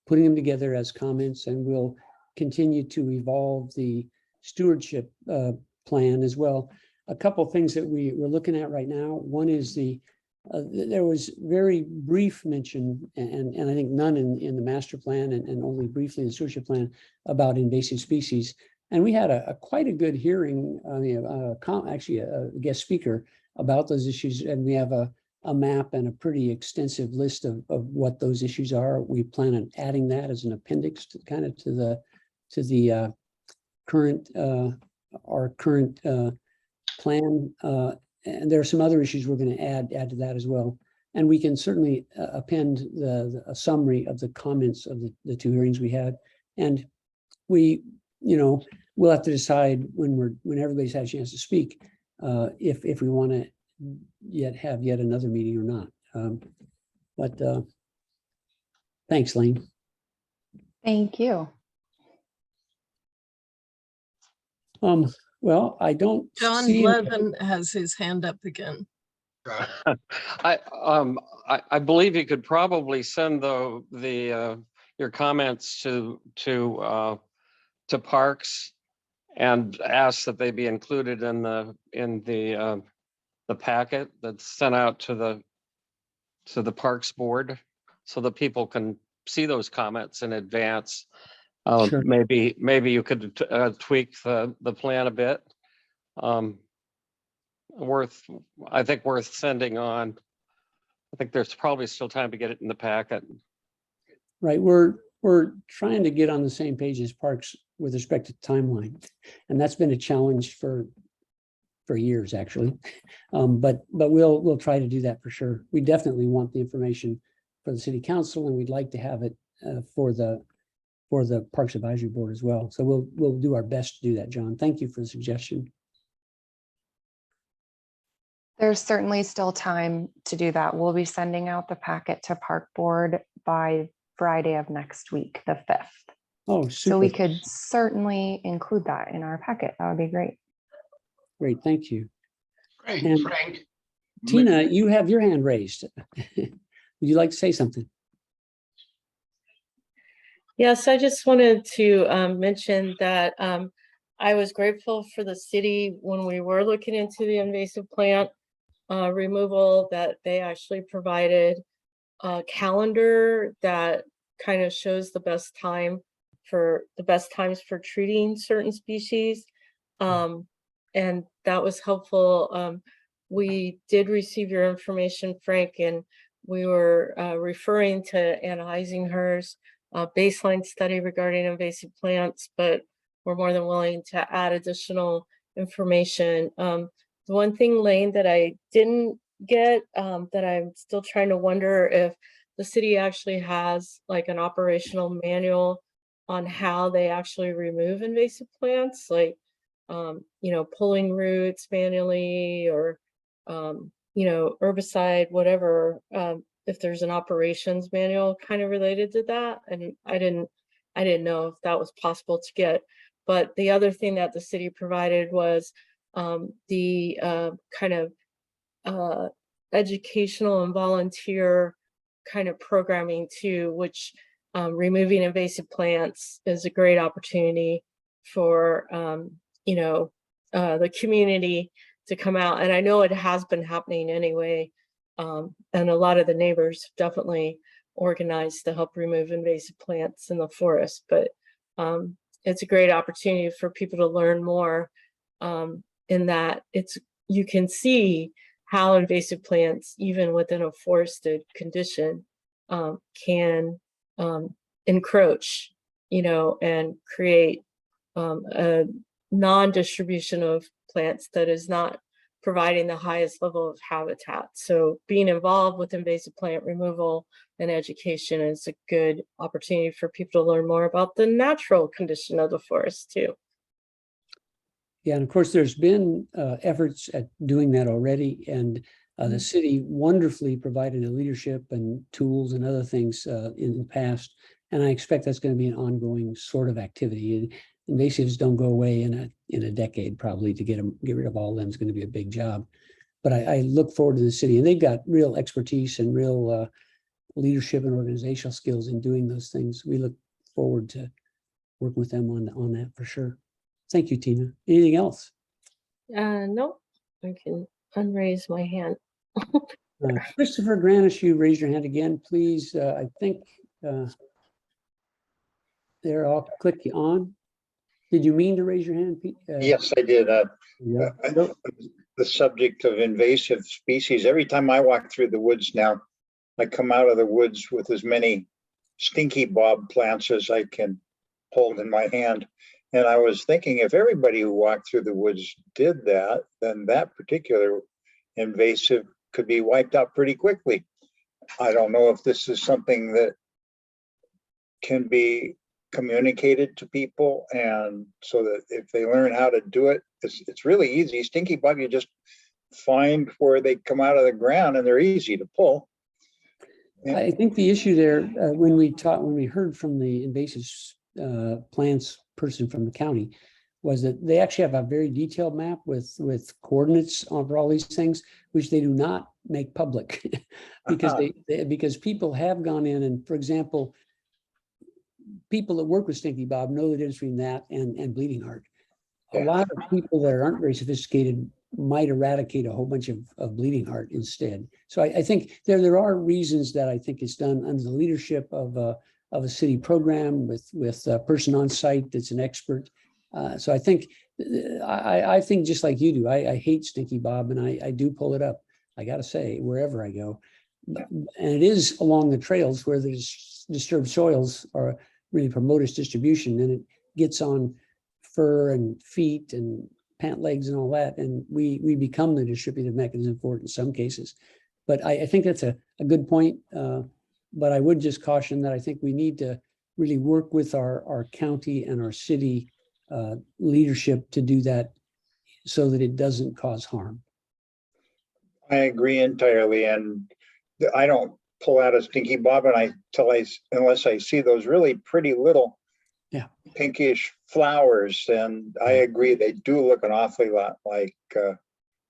putting them together as comments, and we'll continue to evolve the stewardship plan as well. A couple of things that we're looking at right now. One is there was very brief mention, and I think none in the master plan, and only briefly in the stewardship plan, about invasive species. And we had quite a good hearing, actually a guest speaker about those issues, and we have a map and a pretty extensive list of what those issues are. We plan on adding that as an appendix to kind of to the current our current plan. And there are some other issues we're going to add to that as well. And we can certainly append a summary of the comments of the two hearings we had. And we'll have to decide when everybody's had a chance to speak, if we want to have yet another meeting or not. But thanks, Lane. Thank you. Well, I don't John see. Blevin has his hand up again. I believe you could probably send the your comments to parks and ask that they be included in the packet that's sent out to the Parks Board so that people can see those comments in advance. Sure. Maybe you could tweak the plan a bit. I think worth sending on. I think there's probably still time to get it in the packet. Right, we're trying to get on the same page as Parks with respect to timeline, and that's been a challenge for years, actually. But we'll try to do that for sure. We definitely want the information for the city council, and we'd like to have it for the Parks Advisory Board as well. So we'll do our best to do that, John. Thank you for the suggestion. There's certainly still time to do that. We'll be sending out the packet to Park Board by Friday of next week, the 5th. Oh, super. So we could certainly include that in our packet. That would be great. Great, thank you. Great, And Frank. Tina, you have your hand raised. Would you like to say something? Yes, I just wanted to mention that I was grateful for the city when we were looking into the invasive plant removal, that they actually provided a calendar that kind of shows the best times for treating certain species. And that was helpful. We did receive your information, Frank, and we were referring to Anna Eisinger's baseline study regarding invasive plants, but we're more than willing to add additional information. The one thing, Lane, that I didn't get, that I'm still trying to wonder if the city actually has like an operational manual on how they actually remove invasive plants, like, pulling roots manually or, herbicide, whatever, if there's an operations manual kind of related to that. And I didn't know if that was possible to get. But the other thing that the city provided was the kind of educational and volunteer kind of programming too, which removing invasive plants is a great opportunity for, the community to come out. And I know it has been happening anyway. And a lot of the neighbors definitely organized to help remove invasive plants in the forest. But it's a great opportunity for people to learn more in that you can see how invasive plants, even within a forested condition, can encroach, and create a non-distribution of plants that is not providing the highest level of habitat. So being involved with invasive plant removal and education is a good opportunity for people to learn more about the natural condition of the forest too. Yeah, and of course, there's been efforts at doing that already, and the city wonderfully provided the leadership and tools and other things in the past, and I expect that's going to be an ongoing sort of activity. Invasives don't go away in a decade, probably. To get rid of all of them is going to be a big job. But I look forward to the city, and they've got real expertise and real leadership and organizational skills in doing those things. We look forward to working with them on that for sure. Thank you, Tina. Anything else? No, I can unraise my hand. Christopher Granish, you raised your hand again, please. I think there, I'll click you on. Did you mean to raise your hand, Pete? Yes, I did. Yeah. The subject of invasive species, every time I walk through the woods now, I come out of the woods with as many stinky bob plants as I can hold in my hand. And I was thinking, if everybody who walked through the woods did that, then that particular invasive could be wiped out pretty quickly. I don't know if this is something that can be communicated to people, and so that if they learn how to do it, it's really easy. Stinky bug, you just find where they come out of the ground and they're easy to pull. I think the issue there, when we heard from the invasive plants person from the county, was that they actually have a very detailed map with coordinates for all these things, which they do not make public because because people have gone in and, for example, people that work with Stinky Bob know the difference between that and bleeding heart. A Yeah. lot of people that aren't very sophisticated might eradicate a whole bunch of bleeding heart instead. So I think there are reasons that I think it's done under the leadership of a city program with a person on site that's an expert. So I think I think just like you do, I hate Stinky Bob, and I do pull it up. I got to say, wherever I go, and it is along the trails where the disturbed soils are really promote its distribution, and it gets on fur and feet and pant legs and all that, and we become the distributive mechanism for it in some cases. But I think that's a good point. But I would just caution that I think we need to really work with our county and our city leadership to do that so that it doesn't cause harm. I agree entirely, and I don't pull out a Stinky Bob unless I see those really pretty little pinkish flowers, and I agree they do look an awfully lot like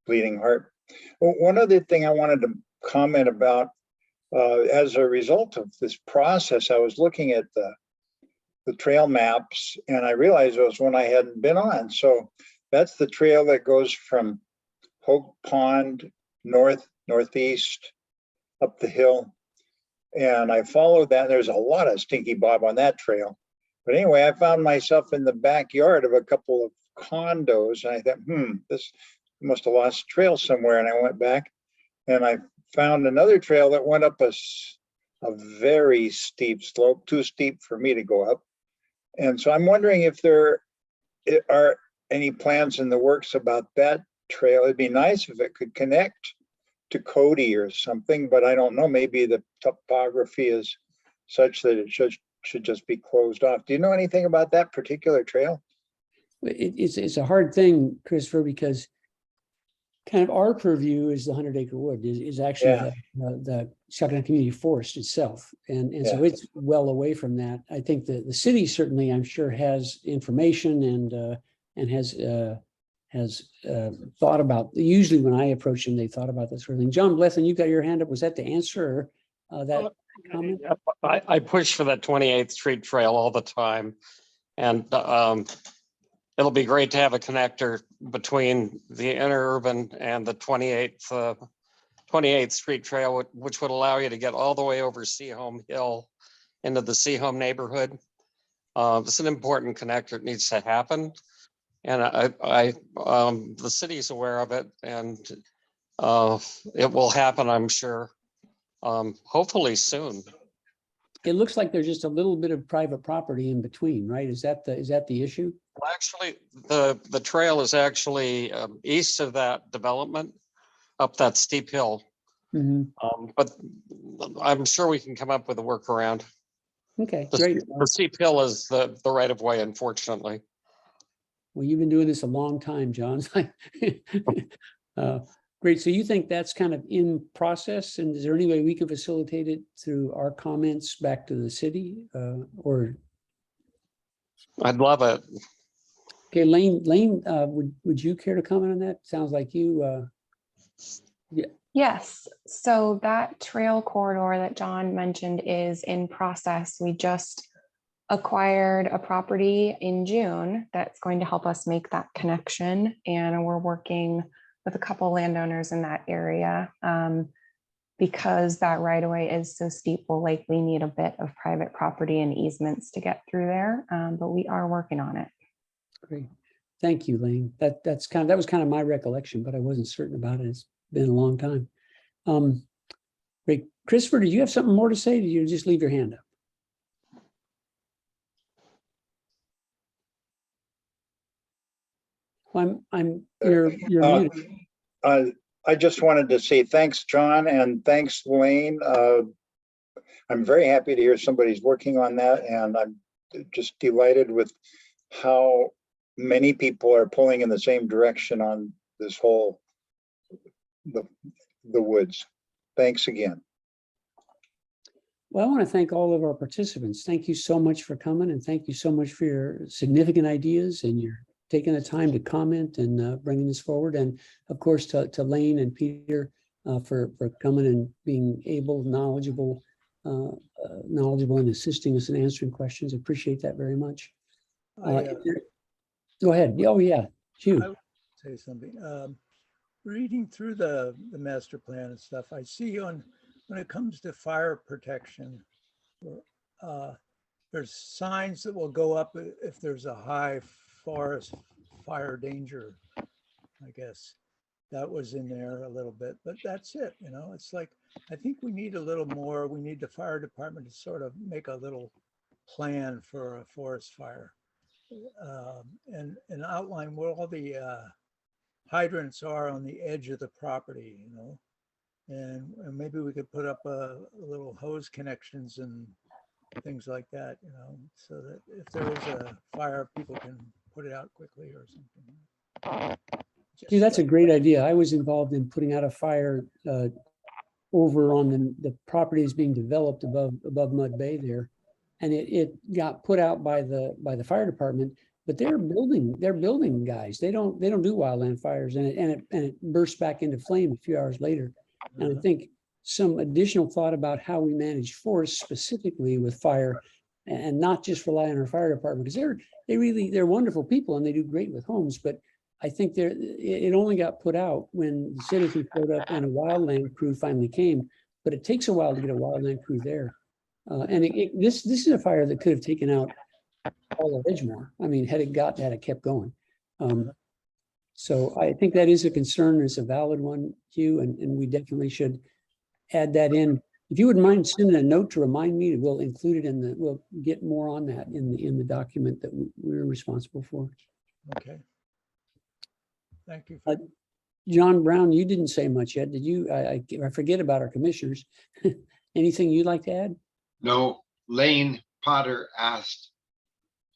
bleeding heart. One other thing I wanted to comment about, as a result of this process, I was looking at the trail maps, and I realized it was one I hadn't been on. So that's the trail that goes from Hope Pond northeast up the hill, and I followed that. There's a lot of Stinky Bob on that trail. But anyway, I found myself in the backyard of a couple of condos, and I thought, this must have lost trail somewhere. And I went back and I found another trail that went up a very steep slope, too steep for me to go up. And so I'm wondering if there are any plans in the works about that trail. It'd be nice if it could connect to Cody or something, but I don't know, maybe the topography is such that it should just be closed off. Do you know anything about that particular trail? It's a hard thing, Christopher, because kind of our purview is the 100-acre wood is actually the Chuckanut Community Forest itself. And so it's well away from that. I think the city certainly, I'm sure, has information and has thought about, usually when I approach them, they thought about this sort of thing. John Blethyn, you got your hand up. Was that the answer that comment? I push for that 28th Street Trail all the time. And it'll be great to have a connector between the interurban and the 28th Street Trail, which would allow you to get all the way over Seahome Hill into the Seahome neighborhood. It's an important connector. It needs to happen. And the city's aware of it, and it will happen, I'm sure, hopefully soon. It looks like there's just a little bit of private property in between, right? Is that the issue? Well, actually, the trail is actually east of that development, up that steep hill. Mm-hmm. But I'm sure we can come up with a workaround. Okay, great. The steep hill is the right of way, unfortunately. Well, you've been doing this a long time, John. Great. So you think that's kind of in process, and is there any way we can facilitate it through our comments back to the city, or? I'd love it. Okay, Lane, would you care to comment on that? Sounds like you. Yes, so that trail corridor that John mentioned is in process. We just acquired a property in June that's going to help us make that connection, and we're working with a couple landowners in that area. Because that right of way is so steep, we'll likely need a bit of private property and easements to get through there, but we are working on it. Great, thank you, Lane. That was kind of my recollection, but I wasn't certain about it. It's been a long time. Great, Christopher, did you have something more to say? Did you just leave your hand up? You're muted. I just wanted to say thanks, John, and thanks, Lane. I'm very happy to hear somebody's working on that, and I'm just delighted with how many people are pulling in the same direction on this whole the woods. Thanks again. Well, I want to thank all of our participants. Thank you so much for coming, and thank you so much for your significant ideas and your taking the time to comment and bringing this forward. And of course, to Lane and Peter for coming and being able, knowledgeable knowledgeable in assisting us and answering questions. Appreciate that very much. I, Go ahead. Oh, yeah, Hugh. I would say something. Reading through the master plan and stuff, I see when it comes to fire protection, there's signs that will go up if there's a high forest fire danger, I guess. That was in there a little bit, but that's it, you know, it's like, I think we need a little more. We need the fire department to sort of make a little plan for a forest fire. And outline where all the hydrants are on the edge of the property, you know, and maybe we could put up a little hose connections and things like that, you know, so that if there is a fire, people can put it out quickly or something. See, that's a great idea. I was involved in putting out a fire over on the properties being developed above Mud Bay there. And it got put out by the fire department, but they're building guys. They don't do wildland fires, and it burst back into flame a few hours later. And I think some additional thought about how we manage forests specifically with fire, and not just rely on our fire department, because they're wonderful people and they do great with homes. But I think it only got put out when the citizens showed up and a wildland crew finally came. But it takes a while to get a wildland crew there. And this is a fire that could have taken out all of Edgemore. I mean, had it kept going. So I think that is a concern. It's a valid one, Hugh, and we definitely should add that in. If you wouldn't mind sending a note to remind me, we'll include it we'll get more on that in the document that we're responsible for. Okay. Thank you. John Brown, you didn't say much yet, did you? I forget about our commissioners. Anything you'd like to add? No, Lane Potter asked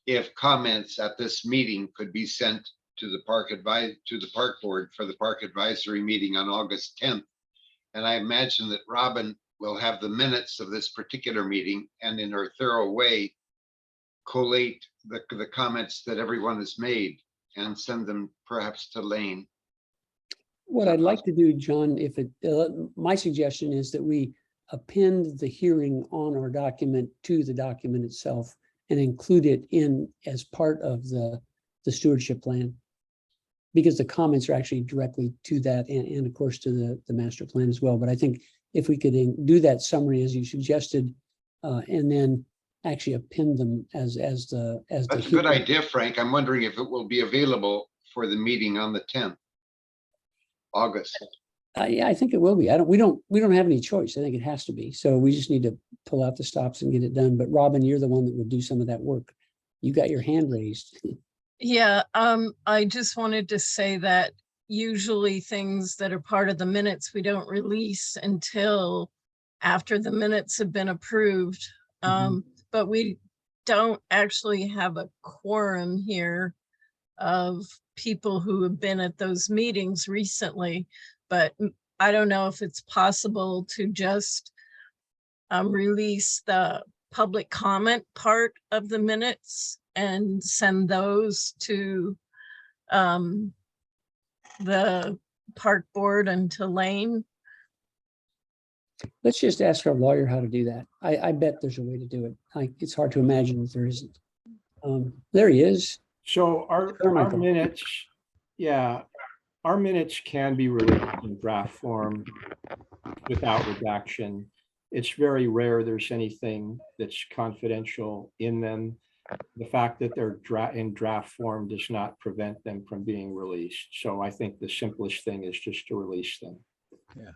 if comments at this meeting could be sent to the park board for the park advisory meeting on August 10th. And I imagine that Robin will have the minutes of this particular meeting and in her thorough way collate the comments that everyone has made and send them perhaps to Lane. What I'd like to do, John, my suggestion is that we append the hearing on our document to the document itself and include it in as part of the stewardship plan, because the comments are actually directly to that and of course to the master plan as well. But I think if we could do that summary as you suggested, and then actually append them as That's a good idea, Frank. I'm wondering if it will be available for the meeting on the 10th August. Yeah, I think it will be. We don't have any choice. I think it has to be. So we just need to pull out the stops and get it done. But Robin, you're the one that would do some of that work. You got your hand raised. Yeah, I just wanted to say that usually things that are part of the minutes, we don't release until after the minutes have been approved. But we don't actually have a quorum here of people who have been at those meetings recently. But I don't know if it's possible to just release the public comment part of the minutes and send those to the park board and to Lane. Let's just ask our lawyer how to do that. I bet there's a way to do it. It's hard to imagine that there isn't. There he is. So our minutes, yeah, our minutes can be released in draft form without redaction. It's very rare there's anything that's confidential in them. The fact that they're in draft form does not prevent them from being released. So I think the simplest thing is just to release them. Yeah.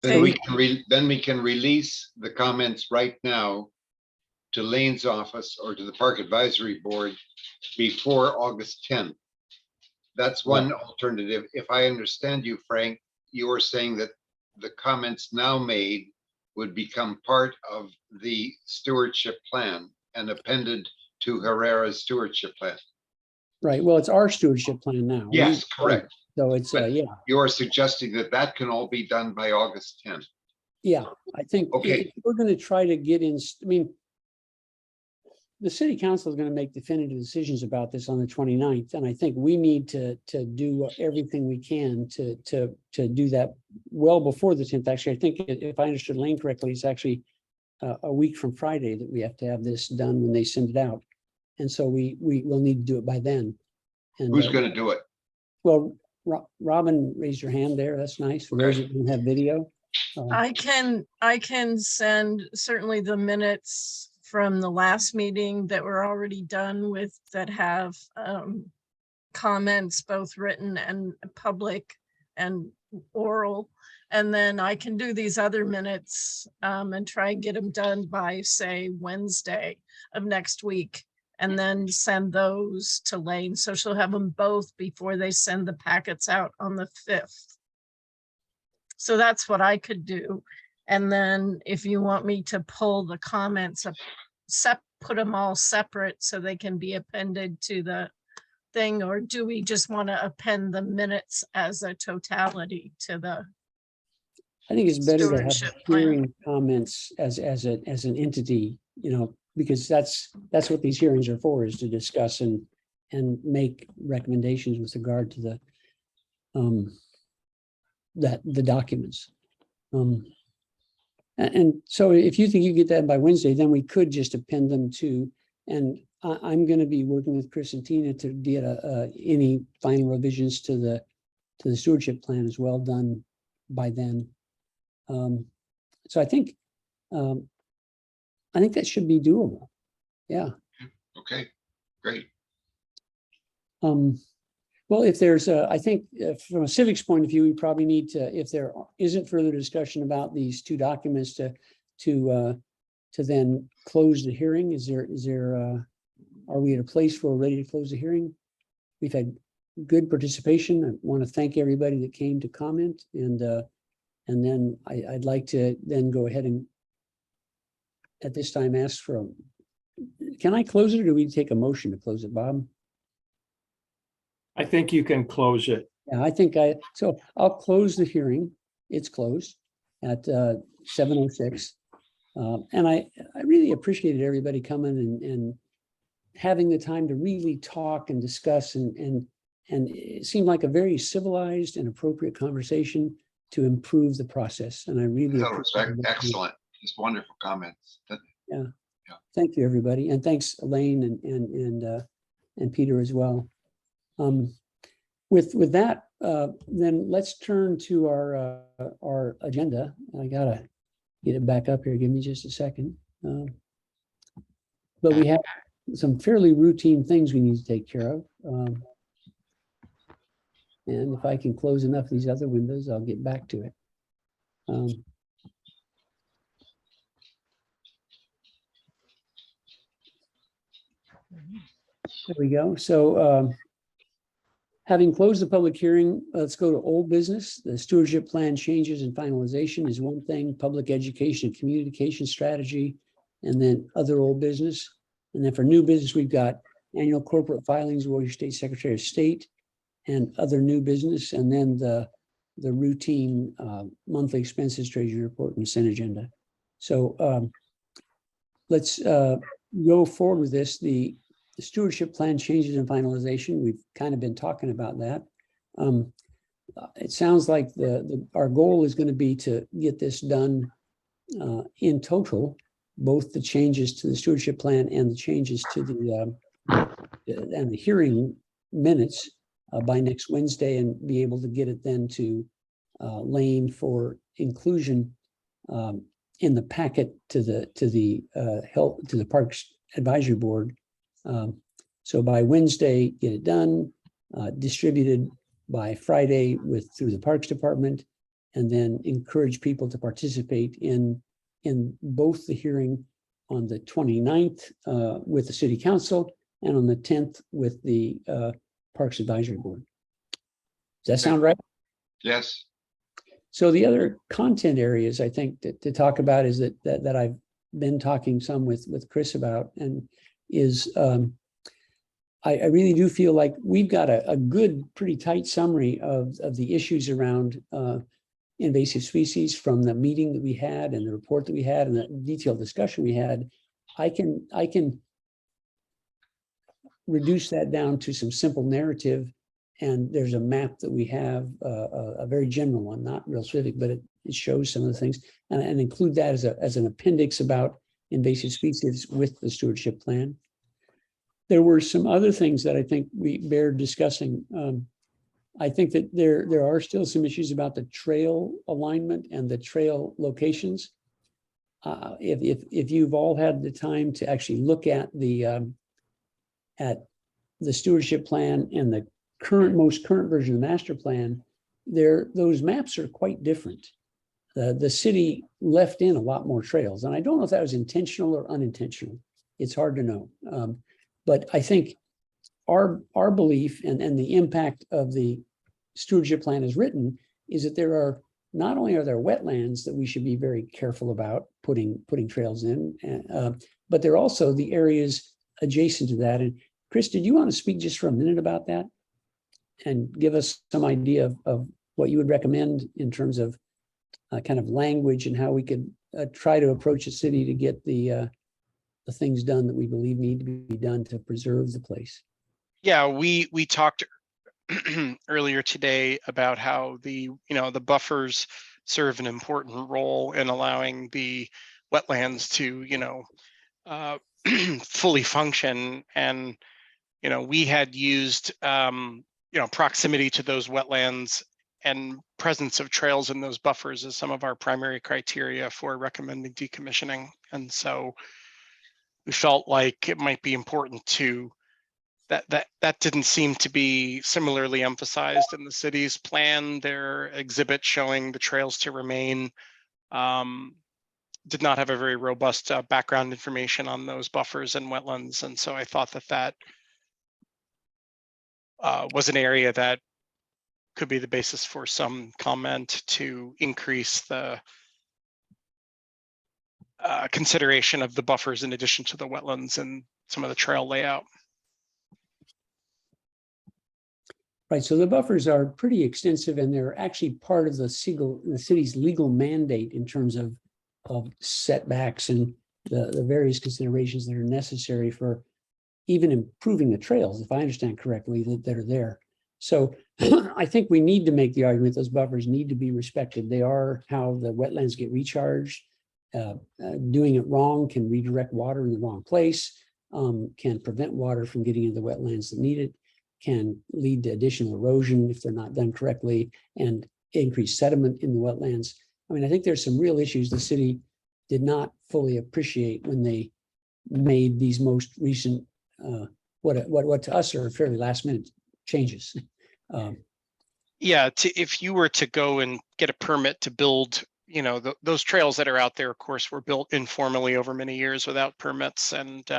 Then we can release the comments right now to Lane's office or to the Park Advisory Board before August 10th. That's one alternative. If I understand you, Frank, you are saying that the comments now made would become part of the stewardship plan and appended to Herrera's stewardship plan. Right. Well, it's our stewardship plan now. Yes, correct. So it's yeah. You are suggesting that that can all be done by August 10th. Yeah, I think Okay. if we're going to try to get in, I mean, the city council is going to make definitive decisions about this on the 29th. And I think we need to do everything we can to do that well before the 10th. Actually, I think if I understood Lane correctly, it's actually a week from Friday that we have to have this done when they send it out. And so we will need to do it by then. And Who's gonna do it? well, Robin raised your hand there. That's nice. For those that don't have video. I can send certainly the minutes from the last meeting that were already done with, that have comments, both written and public and oral. And then I can do these other minutes and try and get them done by, say, Wednesday of next week, and then send those to Lane. So she'll have them both before they send the packets out on the 5th. So that's what I could do. And then if you want me to pull the comments up, put them all separate so they can be appended to the thing, or do we just want to append the minutes as a totality to the? I think it's better to have Stewardship plan. hearing comments as an entity, you know, because that's what these hearings are for, is to discuss and make recommendations with regard to the documents. And so if you think you get that by Wednesday, then we could just append them to, and I'm going to be working with Chris and Tina to get any final revisions to the stewardship plan as well done by then. So I think that should be doable. Yeah. Okay, great. Well, if there's I think from a civics point of view, we probably need to, if there isn't further discussion about these two documents, to then close the hearing. Are we at a place where we're ready to close the hearing? We've had good participation. I want to thank everybody that came to comment, and then I'd like to then go ahead and at this time ask for can I close it, or do we take a motion to close it, Bob? I think you can close it. Yeah, so I'll close the hearing. It's closed at 7:06. And I really appreciated everybody coming and having the time to really talk and discuss, and it seemed like a very civilized and appropriate conversation to improve the process. And I really That was appreciate that. excellent. Just wonderful comments. Yeah. Thank you, everybody. And thanks, Elaine and Peter as well. With that, then let's turn to our agenda. I gotta get it back up here. Give me just a second. But we have some fairly routine things we need to take care of. And if I can close enough of these other windows, I'll get back to it. There we go. So having closed the public hearing, let's go to old business. The stewardship plan changes and finalization is one thing, public education and communication strategy, and then other old business. And then for new business, we've got annual corporate filings, Warrior State Secretary of State, and other new business, and then the routine monthly expenses, treasury report, and consent agenda. So let's go forward with this. The stewardship plan changes and finalization. We've kind of been talking about that. It sounds like our goal is going to be to get this done in total, both the changes to the stewardship plan and the changes to the hearing minutes by next Wednesday, and be able to get it then to Lane for inclusion in the packet to the Parks Advisory Board. So by Wednesday, get it done, distributed by Friday through the Parks Department, and then encourage people to participate in both the hearing on the 29th with the City Council, and on the 10th with the Parks Advisory Board. Does that sound right? Yes. So the other content areas I think to talk about is that I've been talking some with Chris about, and is I really do feel like we've got a good, pretty tight summary of the issues around invasive species from the meeting that we had and the report that we had and the detailed discussion we had. I can reduce that down to some simple narrative, and there's a map that we have, a very general one, not real specific, but it shows some of the things, and include that as an appendix about invasive species with the stewardship plan. There were some other things that I think we bear discussing. I think that there are still some issues about the trail alignment and the trail locations. If you've all had the time to actually look at the stewardship plan and the most current version of the master plan, those maps are quite different. The city left in a lot more trails, and I don't know if that was intentional or unintentional. It's hard to know. But I think our belief and the impact of the stewardship plan as written is that not only are there wetlands that we should be very careful about putting trails in, but there are also the areas adjacent to that. And Chris, did you want to speak just for a minute about that and give us some idea of what you would recommend in terms of kind of language and how we could try to approach a city to get the things done that we believe need to be done to preserve the place? Yeah, we talked earlier today about how the buffers serve an important role in allowing the wetlands to fully function, and we had used proximity to those wetlands and presence of trails in those buffers as some of our primary criteria for recommending decommissioning. And so we felt like it might be important to that didn't seem to be similarly emphasized in the city's plan. Their exhibit showing the trails to remain did not have a very robust background information on those buffers and wetlands. And so I thought that was an area that could be the basis for some comment to increase the consideration of the buffers in addition to the wetlands and some of the trail layout. Right, so the buffers are pretty extensive, and they're actually part of the city's legal mandate in terms of setbacks and the various considerations that are necessary for even improving the trails, if I understand correctly, that are there. So I think we need to make the argument those buffers need to be respected. They are how the wetlands get recharged. Doing it wrong can redirect water in the wrong place, can prevent water from getting into the wetlands that need it, can lead to additional erosion if they're not done correctly, and increase sediment in the wetlands. I mean, I think there's some real issues the city did not fully appreciate when they made these most recent, what to us are fairly last minute changes. Yeah, if you were to go and get a permit to build, those trails that are out there, of course, were built informally over many years without permits. And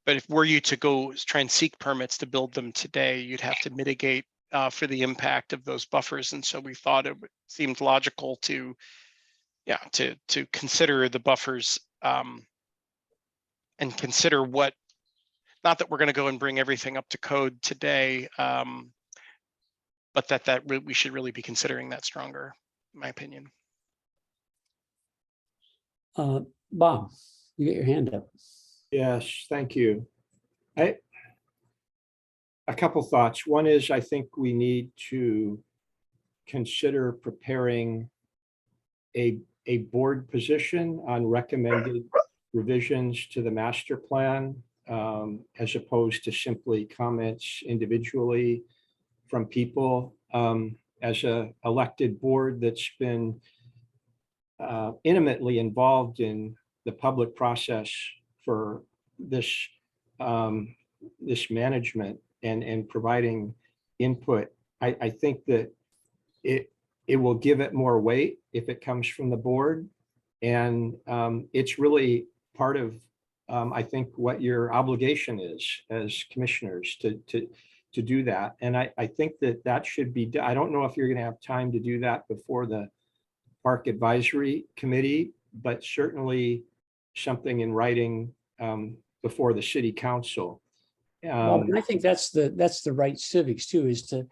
but if were you to go try and seek permits to build them today, you'd have to mitigate for the impact of those buffers. And so we thought it seemed logical to consider the buffers and consider not that we're going to go and bring everything up to code today, but that we should really be considering that stronger, in my opinion. Bob, you get your hand up. Yes, thank you. A couple thoughts. One is, I think we need to consider preparing a board position on recommended revisions to the master plan, as opposed to simply comments individually from people. As an elected board that's been intimately involved in the public process for this management and providing input, I think that it will give it more weight if it comes from the board, and it's really part of I think what your obligation is as commissioners to do that. And I think that should be done. I don't know if you're going to have time to do that before the Park Advisory Committee, but certainly something in writing before the City Council. Well, I think that's the right civics too, is to,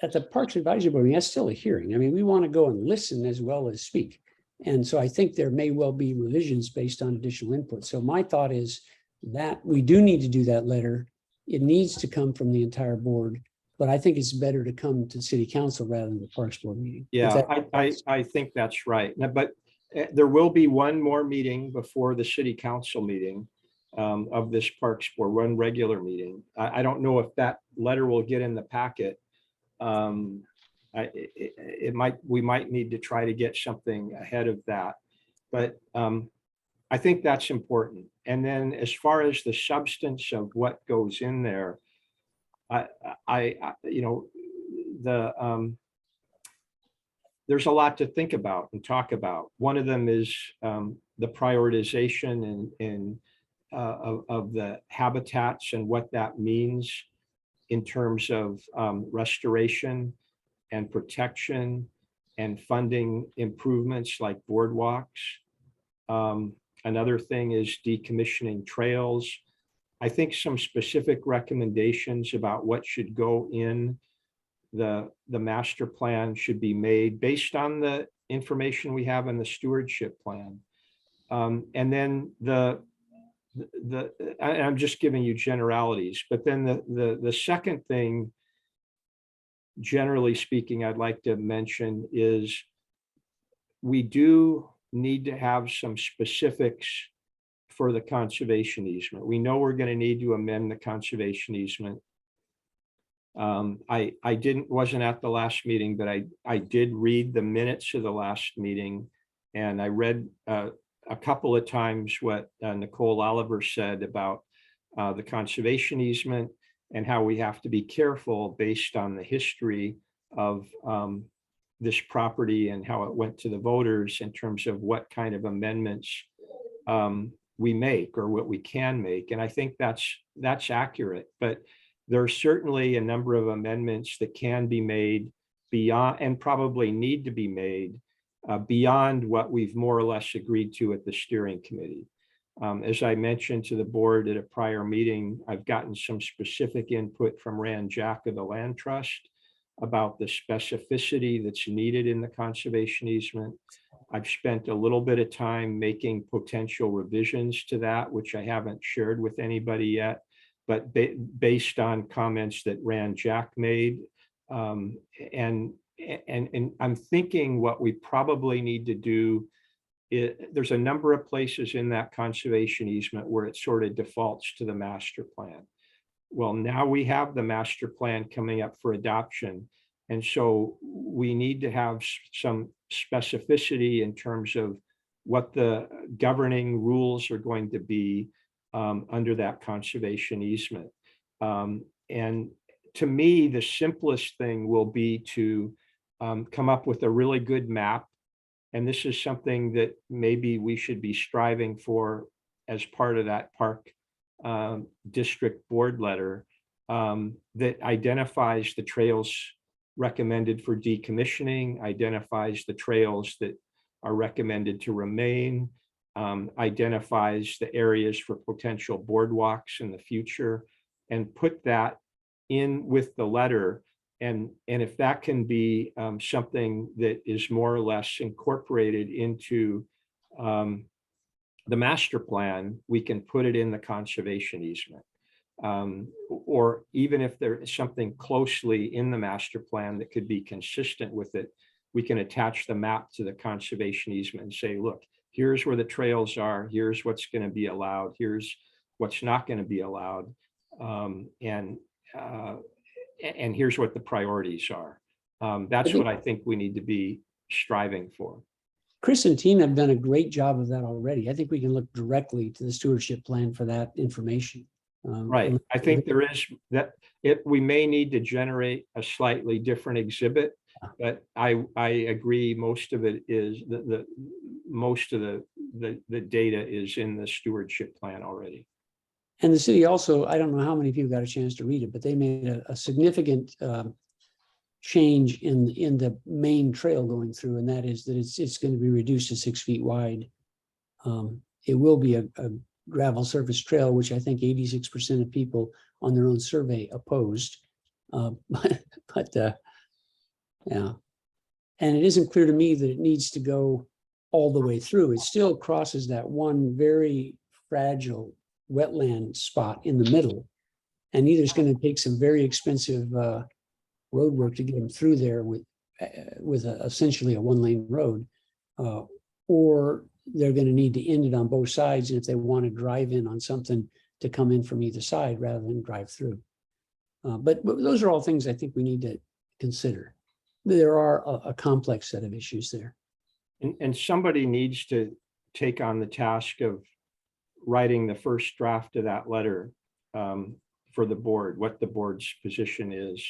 at the Parks Advisory Board, that's still a hearing. I mean, we want to go and listen as well as speak. And so I think there may well be revisions based on additional input. So my thought is that we do need to do that letter. It needs to come from the entire board, But I think it's better to come to city council rather than the Parks Board meeting. Is Yeah, that- I think that's right. Now, but there will be one more meeting before the city council meeting of this Parks Board, one regular meeting. I don't know if that letter will get in the packet. We might need to try to get something ahead of that. But I think that's important. And then as far as the substance of what goes in there, there's a lot to think about and talk about. One of them is the prioritization of the habitats and what that means in terms of restoration and protection and funding improvements like boardwalks. Another thing is decommissioning trails. I think some specific recommendations about what should go in the master plan should be made based on the information we have in the stewardship plan. And then I'm just giving you generalities, but then the second thing, generally speaking, I'd like to mention is we do need to have some specifics for the conservation easement. We know we're going to need to amend the conservation easement. I wasn't at the last meeting, but I did read the minutes of the last meeting, and I read a couple of times what Nicole Oliver said about the conservation easement and how we have to be careful based on the history of this property and how it went to the voters in terms of what kind of amendments we make or what we can make. And I think that's accurate, but there's certainly a number of amendments that can be made beyond and probably need to be made beyond what we've more or less agreed to at the steering committee. As I mentioned to the board at a prior meeting, I've gotten some specific input from Rand Jack of the Land Trust about the specificity that's needed in the conservation easement. I've spent a little bit of time making potential revisions to that, which I haven't shared with anybody yet, but based on comments that Rand Jack made. And I'm thinking what we probably need to do is, there's a number of places in that conservation easement where it sort of defaults to the master plan. Well, now we have the master plan coming up for adoption. And so we need to have some specificity in terms of what the governing rules are going to be under that conservation easement. And to me, the simplest thing will be to come up with a really good map. And this is something that maybe we should be striving for as part of that park district board letter that identifies the trails recommended for decommissioning, identifies the trails that are recommended to remain, identifies the areas for potential boardwalks in the future, and put that in with the letter. And if that can be something that is more or less incorporated into the master plan, we can put it in the conservation easement. Or even if there is something closely in the master plan that could be consistent with it, we can attach the map to the conservation easement and say, look, here's where the trails are, here's what's going to be allowed, here's what's not going to be allowed, and here's what the priorities are. That's what I think we need to be striving for. Chris and Tina have done a great job of that already. I think we can look directly to the stewardship plan for that information. Right. I think there is that we may need to generate a slightly different exhibit, but I agree most of it is most of the data is in the stewardship plan already. And the city also, I don't know how many people got a chance to read it, but they made a significant change in the main trail going through, and that is that it's going to be reduced to 6 feet wide. It will be a gravel surface trail, which I think 86% of people on their own survey opposed. Yeah. And it isn't clear to me that it needs to go all the way through. It still crosses that one very fragile wetland spot in the middle. And either it's going to take some very expensive road work to get them through there with essentially a one-lane road, or they're going to need to end it on both sides. And if they want to drive in on something, to come in from either side rather than drive through. But those are all things I think we need to consider. There are a complex set of issues there. And somebody needs to take on the task of writing the first draft of that letter for the board, what the board's position is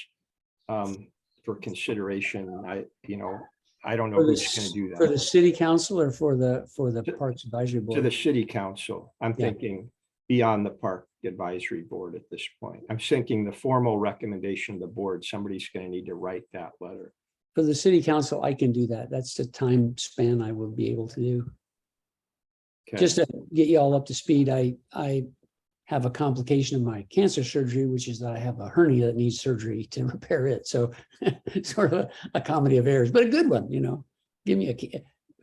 for consideration. I don't know who's going to do that. For the city council or for the Parks Advisory Board? To the city council. I'm Yeah. thinking beyond the Park Advisory Board at this point. I'm thinking the formal recommendation of the board, somebody's going to need to write that letter. For the city council, I can do that. That's the time span I will be able to do. Okay. Just to get you all up to speed, I have a complication of my cancer surgery, which is that I have a hernia that needs surgery to repair it. So sort of a comedy of errors, but a good one, give me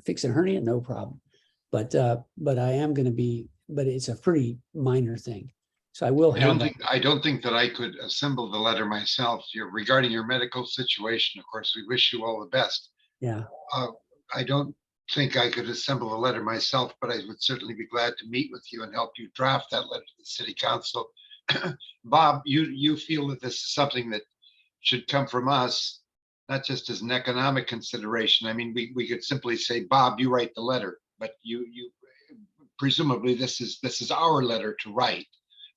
fix a hernia, no problem. But I am going to be, but it's a pretty minor thing. So I will have. I don't think that I could assemble the letter myself. Regarding your medical situation, of course, we wish you all the best. Yeah. I don't think I could assemble a letter myself, but I would certainly be glad to meet with you and help you draft that letter to the city council. Bob, you feel that this is something that should come from us, not just as an economic consideration. I mean, we could simply say, Bob, you write the letter, but you presumably this is our letter to write,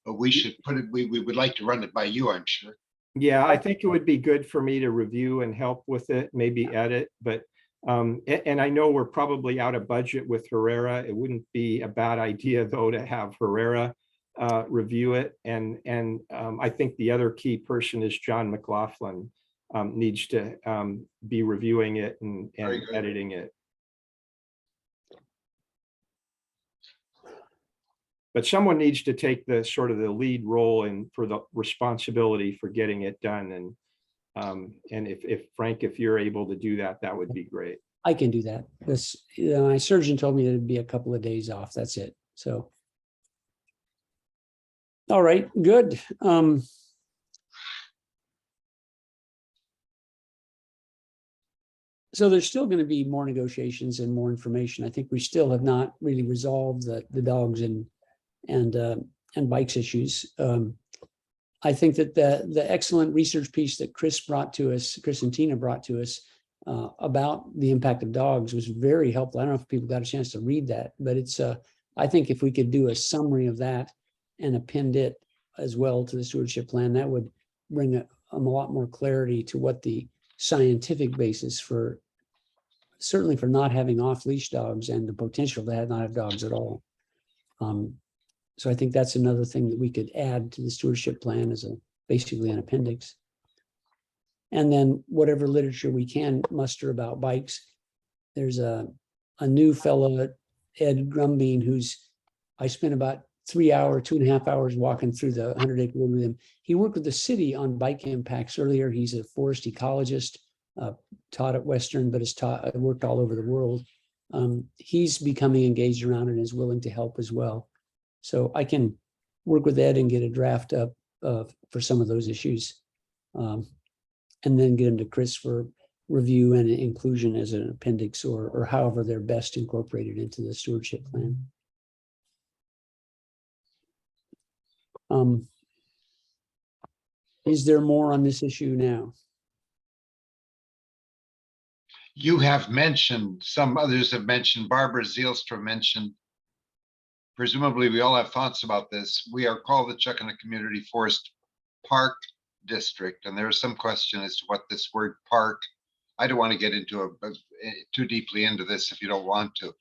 but we should put it, we would like to run it by you, I'm sure. Yeah, I think it would be good for me to review and help with it, maybe edit, but and I know we're probably out of budget with Herrera. It wouldn't be a bad idea though to have Herrera review it. And I think the other key person is John McLaughlin needs to be reviewing it and editing it. But someone needs to take the sort of the lead role and for the responsibility for getting it done. And if Frank, if you're able to do that, that would be great. I can do that. My surgeon told me that it'd be a couple of days off. That's it. So. All right, good. So there's still going to be more negotiations and more information. I think we still have not really resolved the dogs and bikes issues. I think that the excellent research piece that Chris and Tina brought to us about the impact of dogs was very helpful. I don't know if people got a chance to read that, but it's I think if we could do a summary of that and append it as well to the stewardship plan, that would bring a lot more clarity to what the scientific basis certainly for not having off-leash dogs and the potential to not have dogs at all. So I think that's another thing that we could add to the stewardship plan as basically an appendix. And then whatever literature we can muster about bikes. There's a new fellow, Ed Grumbine, I spent about 2.5 hours walking through the 100-acre wood with him. He worked with the city on bike impacts earlier. He's a forest ecologist, taught at Western, but has worked all over the world. He's becoming engaged around and is willing to help as well. So I can work with Ed and get a draft up for some of those issues, and then get them to Chris for review and inclusion as an appendix or however they're best incorporated into the stewardship plan. Is there more on this issue now? You have mentioned, some others have mentioned, Barbara Zielstra mentioned, presumably we all have thoughts about this. We are called the Chuckanut Community Forest Park District, and there is some question as to what this word park, I don't want to get into too deeply into this if you don't want to.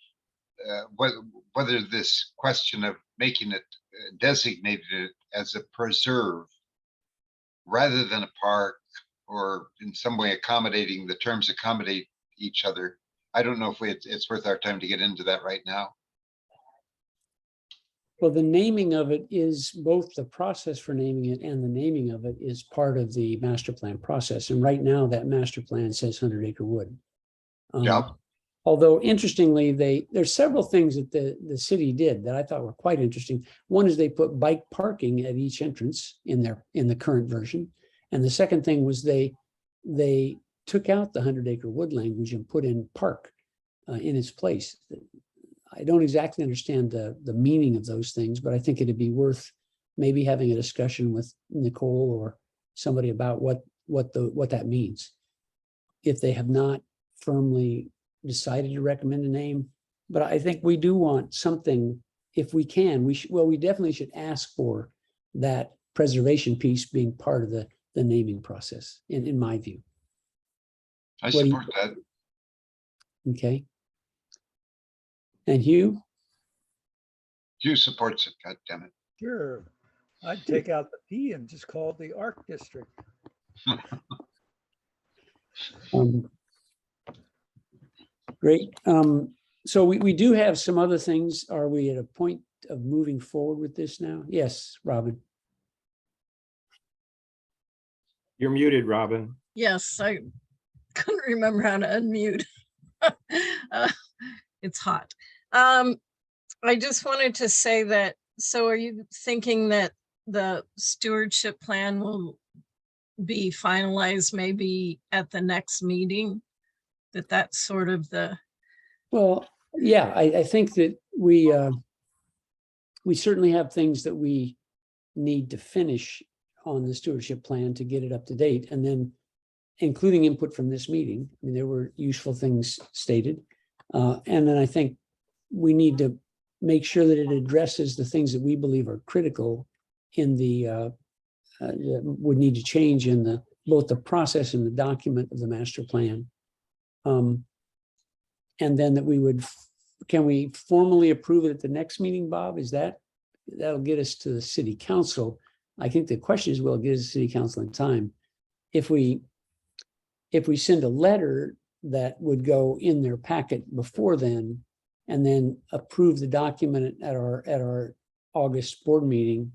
Whether this question of making it designated it as a preserve rather than a park, or in some way accommodating, the terms accommodate each other. I don't know if it's worth our time to get into that right now. Well, the naming of it is both the process for naming it and the naming of it is part of the master plan process. And right now that master plan says 100-acre wood. Yeah. Although interestingly, there's several things that the city did that I thought were quite interesting. One is they put bike parking at each entrance in the current version. And the second thing was they they took out the 100-acre wood language and put in park in its place. I don't exactly understand the meaning of those things, but I think it'd be worth maybe having a discussion with Nicole or somebody about what that means. If they have not firmly decided to recommend a name, but I think we do want something, if we can, we definitely should ask for that preservation piece being part of the naming process, in my view. I What do you- support that. Okay. And Hugh? Hugh supports it, God damn it. Sure. I'd take out the P and just call it the Arc District. Great. So we do have some other things. Are we at a point of moving forward with this now? Yes, Robin. You're muted, Robin. Yes, I couldn't remember how to unmute. It's hot. I just wanted to say that, so are you thinking that the stewardship plan will be finalized maybe at the next meeting? That's sort of the... Well, yeah, I think that we certainly have things that we need to finish on the stewardship plan to get it up to date, and then including input from this meeting. I mean, there were useful things stated. And then I think we need to make sure that it addresses the things that we believe are critical in that would need to change in both the process and the document of the master plan. And then that can we formally approve it at the next meeting, Bob? That'll get us to the city council. I think the question is, will it get us to city council in time? If we send a letter that would go in their packet before then, and then approve the document at our August board meeting,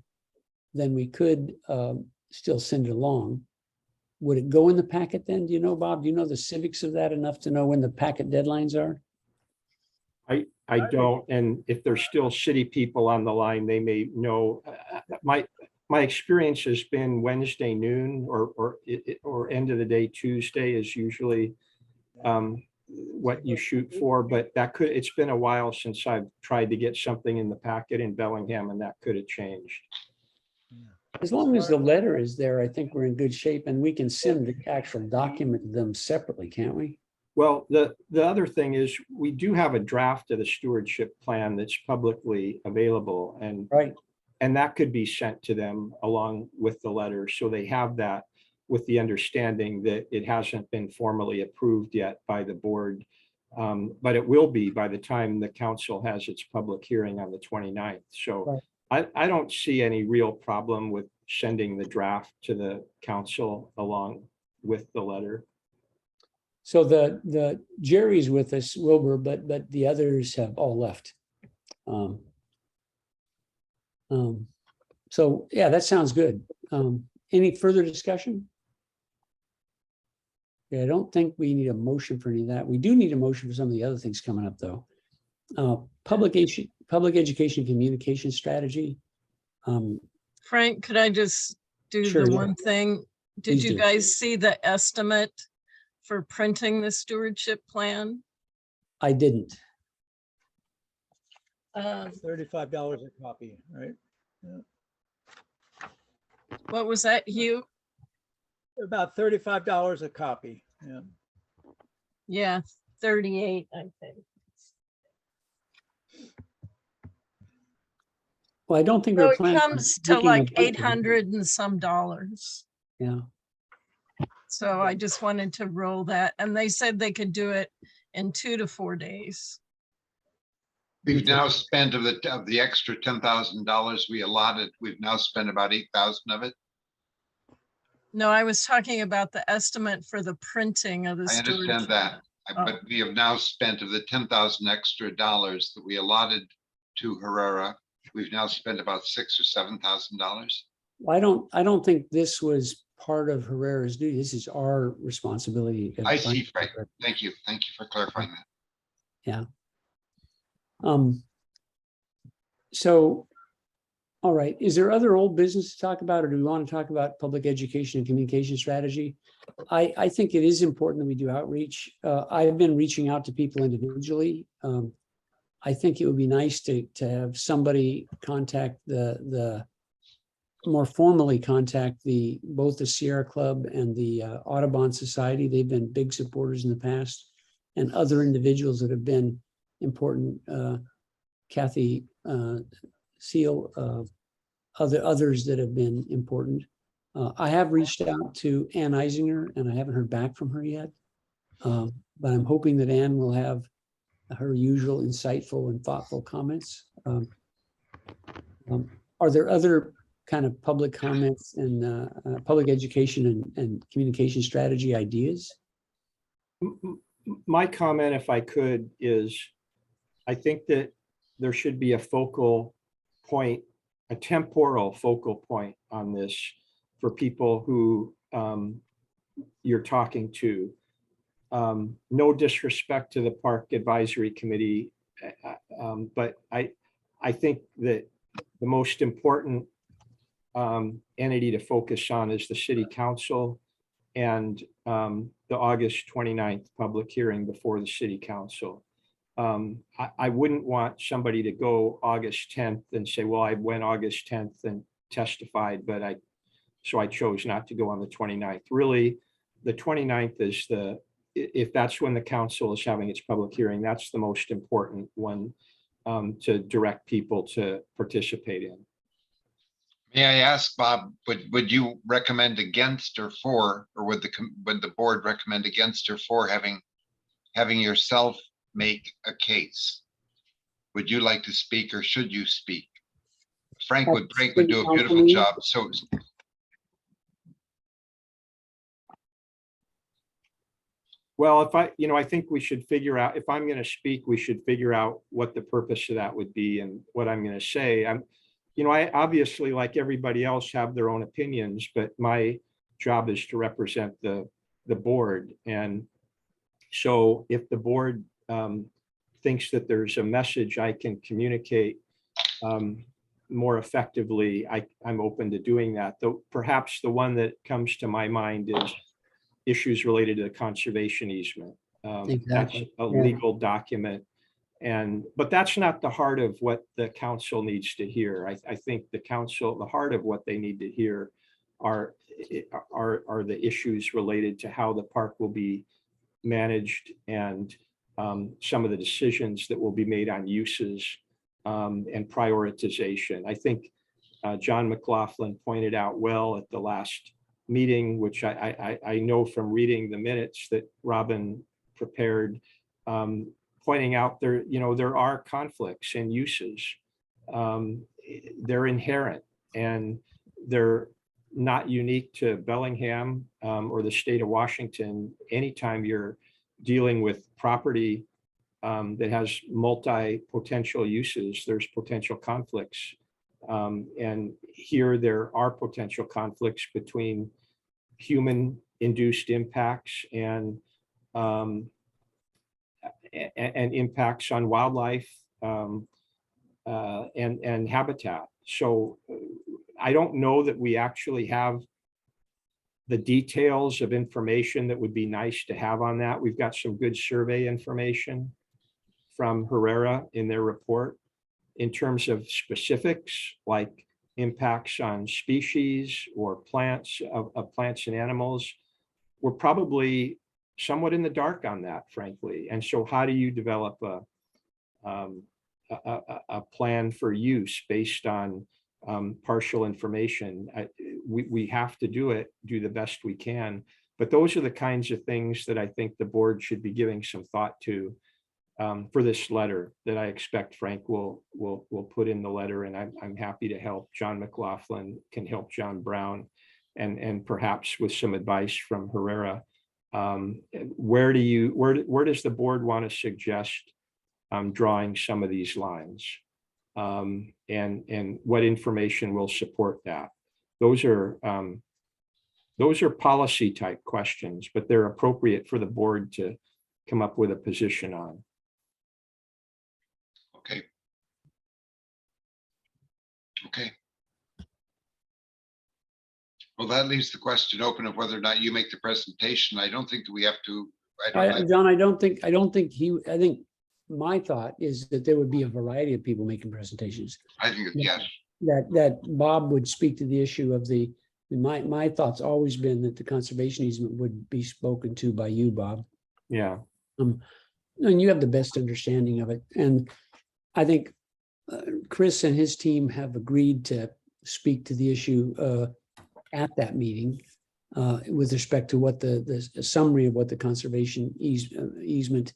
then we could still send it along. Would it go in the packet then? Do you know, Bob? Do you know the civics of that enough to know when the packet deadlines are? I don't, and if there's still city people on the line, they may know. My experience has been Wednesday noon or end of the day Tuesday is usually what you shoot for, but it's been a while since I've tried to get something in the packet in Bellingham, and that could have changed. As long as the letter is there, I think we're in good shape, and we can send the actual document to them separately, can't we? Well, the other thing is we do have a draft of the stewardship plan that's publicly available, and right, and that could be sent to them along with the letter, so they have that, with the understanding that it hasn't been formally approved yet by the board, but it will be by the time the council has its public hearing on the 29th. So right. I don't see any real problem with sending the draft to the council along with the letter. So the Jerry's with us, Wilbur, but the others have all left. So yeah, that sounds good. Any further discussion? Yeah, I don't think we need a motion for any of that. We do need a motion for some of the other things coming up, though. Public education communication strategy. Frank, could I just do Sure, the yeah. one thing? Did Please you do. guys see the estimate for printing the stewardship plan? I didn't. $35 a copy, right? Yeah. What was that, Hugh? About $35 a copy. Yeah. Yeah, 38, I think. Well, I don't think So we're it planning. comes to like 800 and some dollars. Yeah. So I just wanted to roll that. And they said they could do it in 2 to 4 days. We've now spent of the extra $10,000 we allotted, we've now spent about 8,000 of it. No, I was talking about the estimate for the printing of the I understand stewardship. that, but we have now spent of the 10,000 extra dollars that we allotted to Herrera, we've now spent about $6,000 or $7,000. Well, I don't think this was part of Herrera's duty. This is our responsibility. I see, Frank. Thank you for clarifying that. Yeah. So All right, is there other old business to talk about, or do we want to talk about public education and communication strategy? I think it is important that we do outreach. I've been reaching out to people individually. I think it would be nice to have somebody contact more formally contact both the Sierra Club and the Audubon Society. They've been big supporters in the past, and other individuals that have been important. Kathy Seal, others that have been important. I have reached out to Ann Eisinger, and I haven't heard back from her yet. But I'm hoping that Ann will have her usual insightful and thoughtful comments. Are there other kind of public comments and public education and communication strategy ideas? My comment, if I could, is I think that there should be a focal point, a temporal focal point on this for people who you're talking to. No disrespect to the Park Advisory Committee, but I think that the most important entity to focus on is the City Council and the August 29th public hearing before the City Council. I wouldn't want somebody to go August 10th and say, well, I went August 10th and testified, but so I chose not to go on the 29th. Really, the 29th is if that's when the council is having its public hearing, that's the most important one to direct people to participate in. May I ask, Bob, would you recommend against or for, or would the board recommend against or for having yourself make a case? Would you like to speak, or should you speak? Frank would do a beautiful job. So well, I think we should figure out, if I'm going to speak, we should figure out what the purpose of that would be and what I'm going to say. I obviously, like everybody else, have their own opinions, but my job is to represent the board. And so if the board thinks that there's a message I can communicate more effectively, I'm open to doing that. Though perhaps the one that comes to my mind is issues related to the conservation easement. Exactly. That's a legal document. But that's not the heart of what the council needs to hear. I think the heart of what they need to hear are the issues related to how the park will be managed and some of the decisions that will be made on uses and prioritization. I think John McLaughlin pointed out well at the last meeting, which I know from reading the minutes that Robin prepared, pointing out there are conflicts in uses. They're inherent and they're not unique to Bellingham or the state of Washington. Anytime you're dealing with property that has multi-potential uses, there's potential conflicts. And here there are potential conflicts between human-induced impacts and impacts on wildlife and habitat. So I don't know that we actually have the details of information that would be nice to have on that. We've got some good survey information from Herrera in their report in terms of specifics like impacts on species or plants of plants and animals. We're probably somewhat in the dark on that, frankly. And so how do you develop a plan for use based on partial information? We have to do the best we can. But those are the kinds of things that I think the board should be giving some thought to for this letter that I expect Frank will put in the letter. And I'm happy to help. John McLaughlin can help John Brown and perhaps with some advice from Herrera. Where does the board want to suggest drawing some of these lines? And what information will support that? Those are policy type questions, but they're appropriate for the board to come up with a position on. Okay. Well, that leaves the question open of whether or not you make the presentation. I don't think that we have to. I don't. John, I think my thought is that there would be a variety of people making presentations. I think yes. That Bob would speak to the issue of my thought's always been that the conservation easement would be spoken to by you, Bob. Yeah. And you have the best understanding of it. And I think Chris and his team have agreed to speak to the issue at that meeting with respect to what the summary of what the conservation easement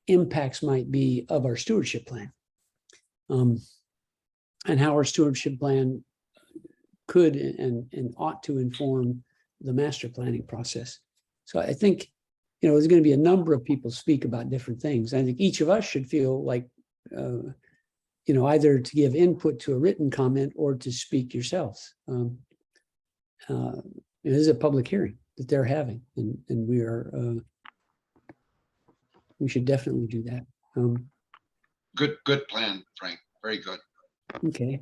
impacts might be of our stewardship plan. And how our stewardship plan could and ought to inform the master planning process. So I think, there's going to be a number of people speak about different things. I think each of us should feel like, either to give input to a written comment or to speak yourselves. This is a public hearing that they're having, and we should definitely do that. Good plan, Frank. Very good. Okay.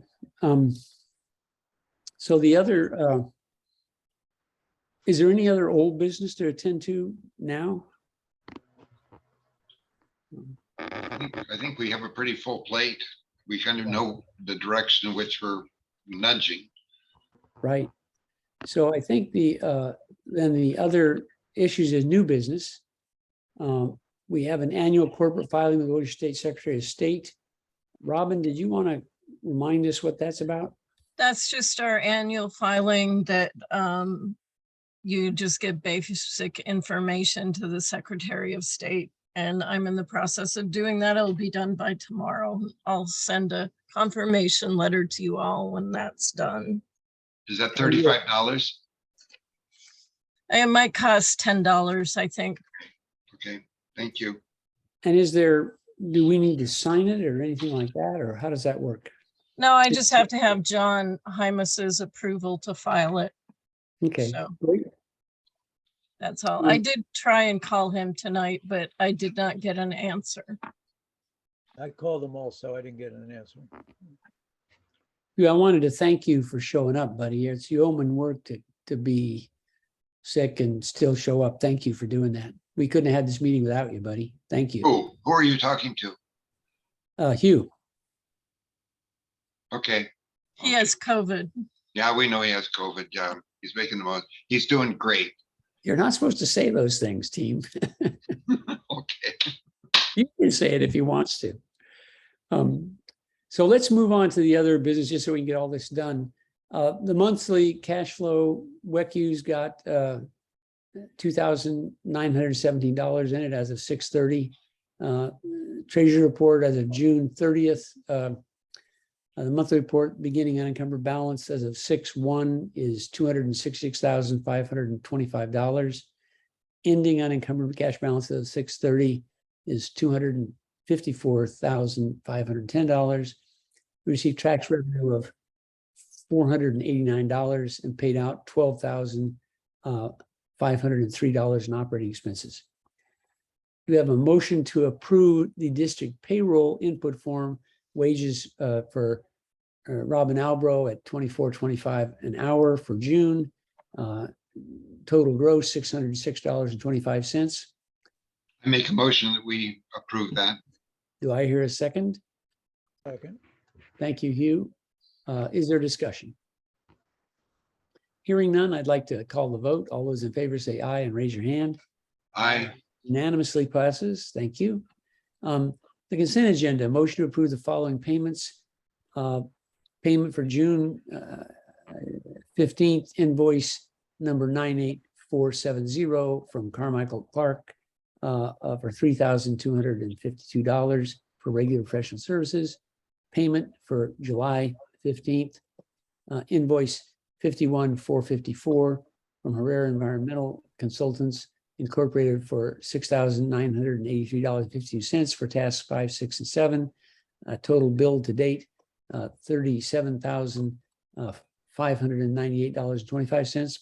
So the other, is there any other old business to attend to now? I think we have a pretty full plate. We kind of know the direction in which we're nudging. Right. So I think then the other issues is new business. We have an annual corporate filing with the Oregon State Secretary of State. Robin, did you want to remind us what that's about? That's just our annual filing that you just give basic information to the Secretary of State. And I'm in the process of doing that. It'll be done by tomorrow. I'll send a confirmation letter to you all when that's done. Is that $35? It might cost $10, I think. Okay, thank you. And do we need to sign it or anything like that? Or how does that work? No, I just have to have John Hymas's approval to file it. Okay, So great. that's all. I did try and call him tonight, but I did not get an answer. I called them also. I didn't get an answer. Yeah, I wanted to thank you for showing up, buddy. It's yeoman work to be sick and still show up. Thank you for doing that. We couldn't have had this meeting without you, buddy. Thank you. Who are you talking to? Hugh. Okay. He has COVID. Yeah, we know he has COVID. Yeah, he's making the most. He's doing great. You're not supposed to say those things, team. Okay. You can say it if he wants to. So let's move on to the other business just so we can get all this done. The monthly cash flow, WECU's got $2,917 in it as of 6/30. Treasury report as of June 30th. The monthly report beginning unencumbered balance as of 6/1 is $266,525. Ending unencumbered cash balance as of 6/30 is $254,510. We received tax revenue of $489 and paid out $12,503 in operating expenses. We have a motion to approve the district payroll input form wages for Robin Albro at $24.25 an hour for June. Total gross $606.25. I make a motion that we approve that. Do I hear a second? Second. Thank you, Hugh. Is there discussion? Hearing none, I'd like to call the vote. All those in favor say aye and raise your hand. Aye. Unanimously passes. Thank you. The consent agenda, motion to approve the following payments. Payment for June 15th, invoice number 98470 from Carmichael Clark for $3,252 for regular professional services. Payment for July 15th, invoice 51454 from Herrera Environmental Consultants Incorporated for $6,983.52 for tasks 5, 6, and 7. Total bill to date, $37,598.25.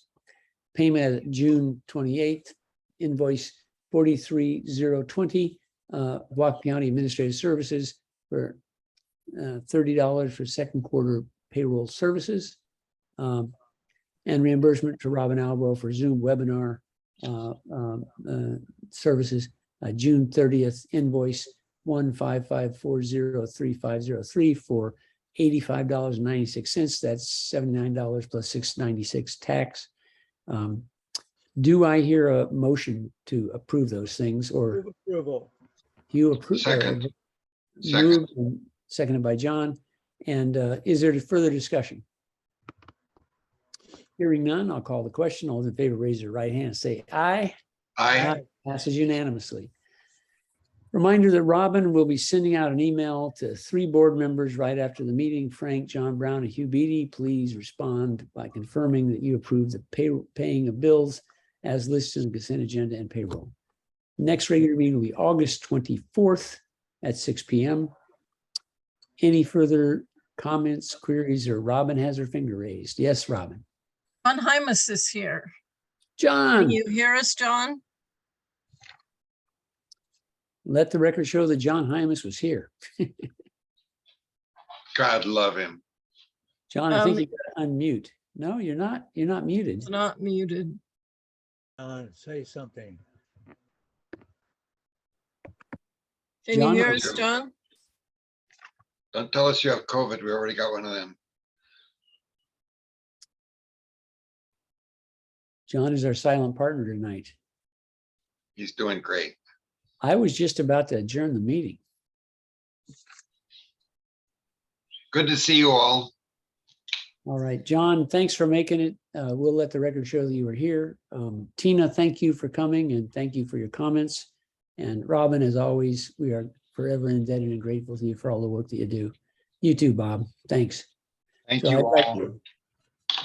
Payment at June 28th, invoice 43020, Whatcom County Administrative Services for $30 for second quarter payroll services. and reimbursement to Robin Albro for Zoom webinar services. June 30th invoice 155403503 for $85.96. That's $79 plus $6.96 tax. Do I hear a motion to approve those things, or Move approval. you approve? Second. Moved and seconded by John. And is there further discussion? Hearing none, I'll call the question. All those in favor, raise your right hand and say aye. Aye. Passes unanimously. Reminder that Robin will be sending out an email to 3 board members right after the meeting. Frank, John Brown, and Hugh Beatty. Please respond by confirming that you approve the paying of bills as listed in the consent agenda and payroll. Next regular meeting will be August 24th at 6 p.m. Any further comments, queries, or Robin has her finger raised? Yes, Robin. John Hymas is here. John. Can you hear us, John? Let the record show that John Hymas was here. God love him. John, I think you got to unmute. No, you're not. You're not muted. It's not muted. Say something. Can you John, hear us, John? Don't tell us you have COVID. We already got one of them. John is our silent partner tonight. He's doing great. I was just about to adjourn the meeting. Good to see you all. All right, John, thanks for making it. We'll let the record show that you were here. Tina, thank you for coming and thank you for your comments. And Robin, as always, we are forever indebted and grateful to you for all the work that you do. You too, Bob. Thanks. Thank So you I'd all.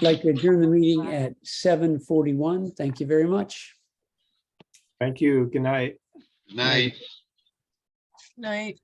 like to adjourn the meeting at 7:41. Thank you very much. Thank you. Good night. Good night. Night.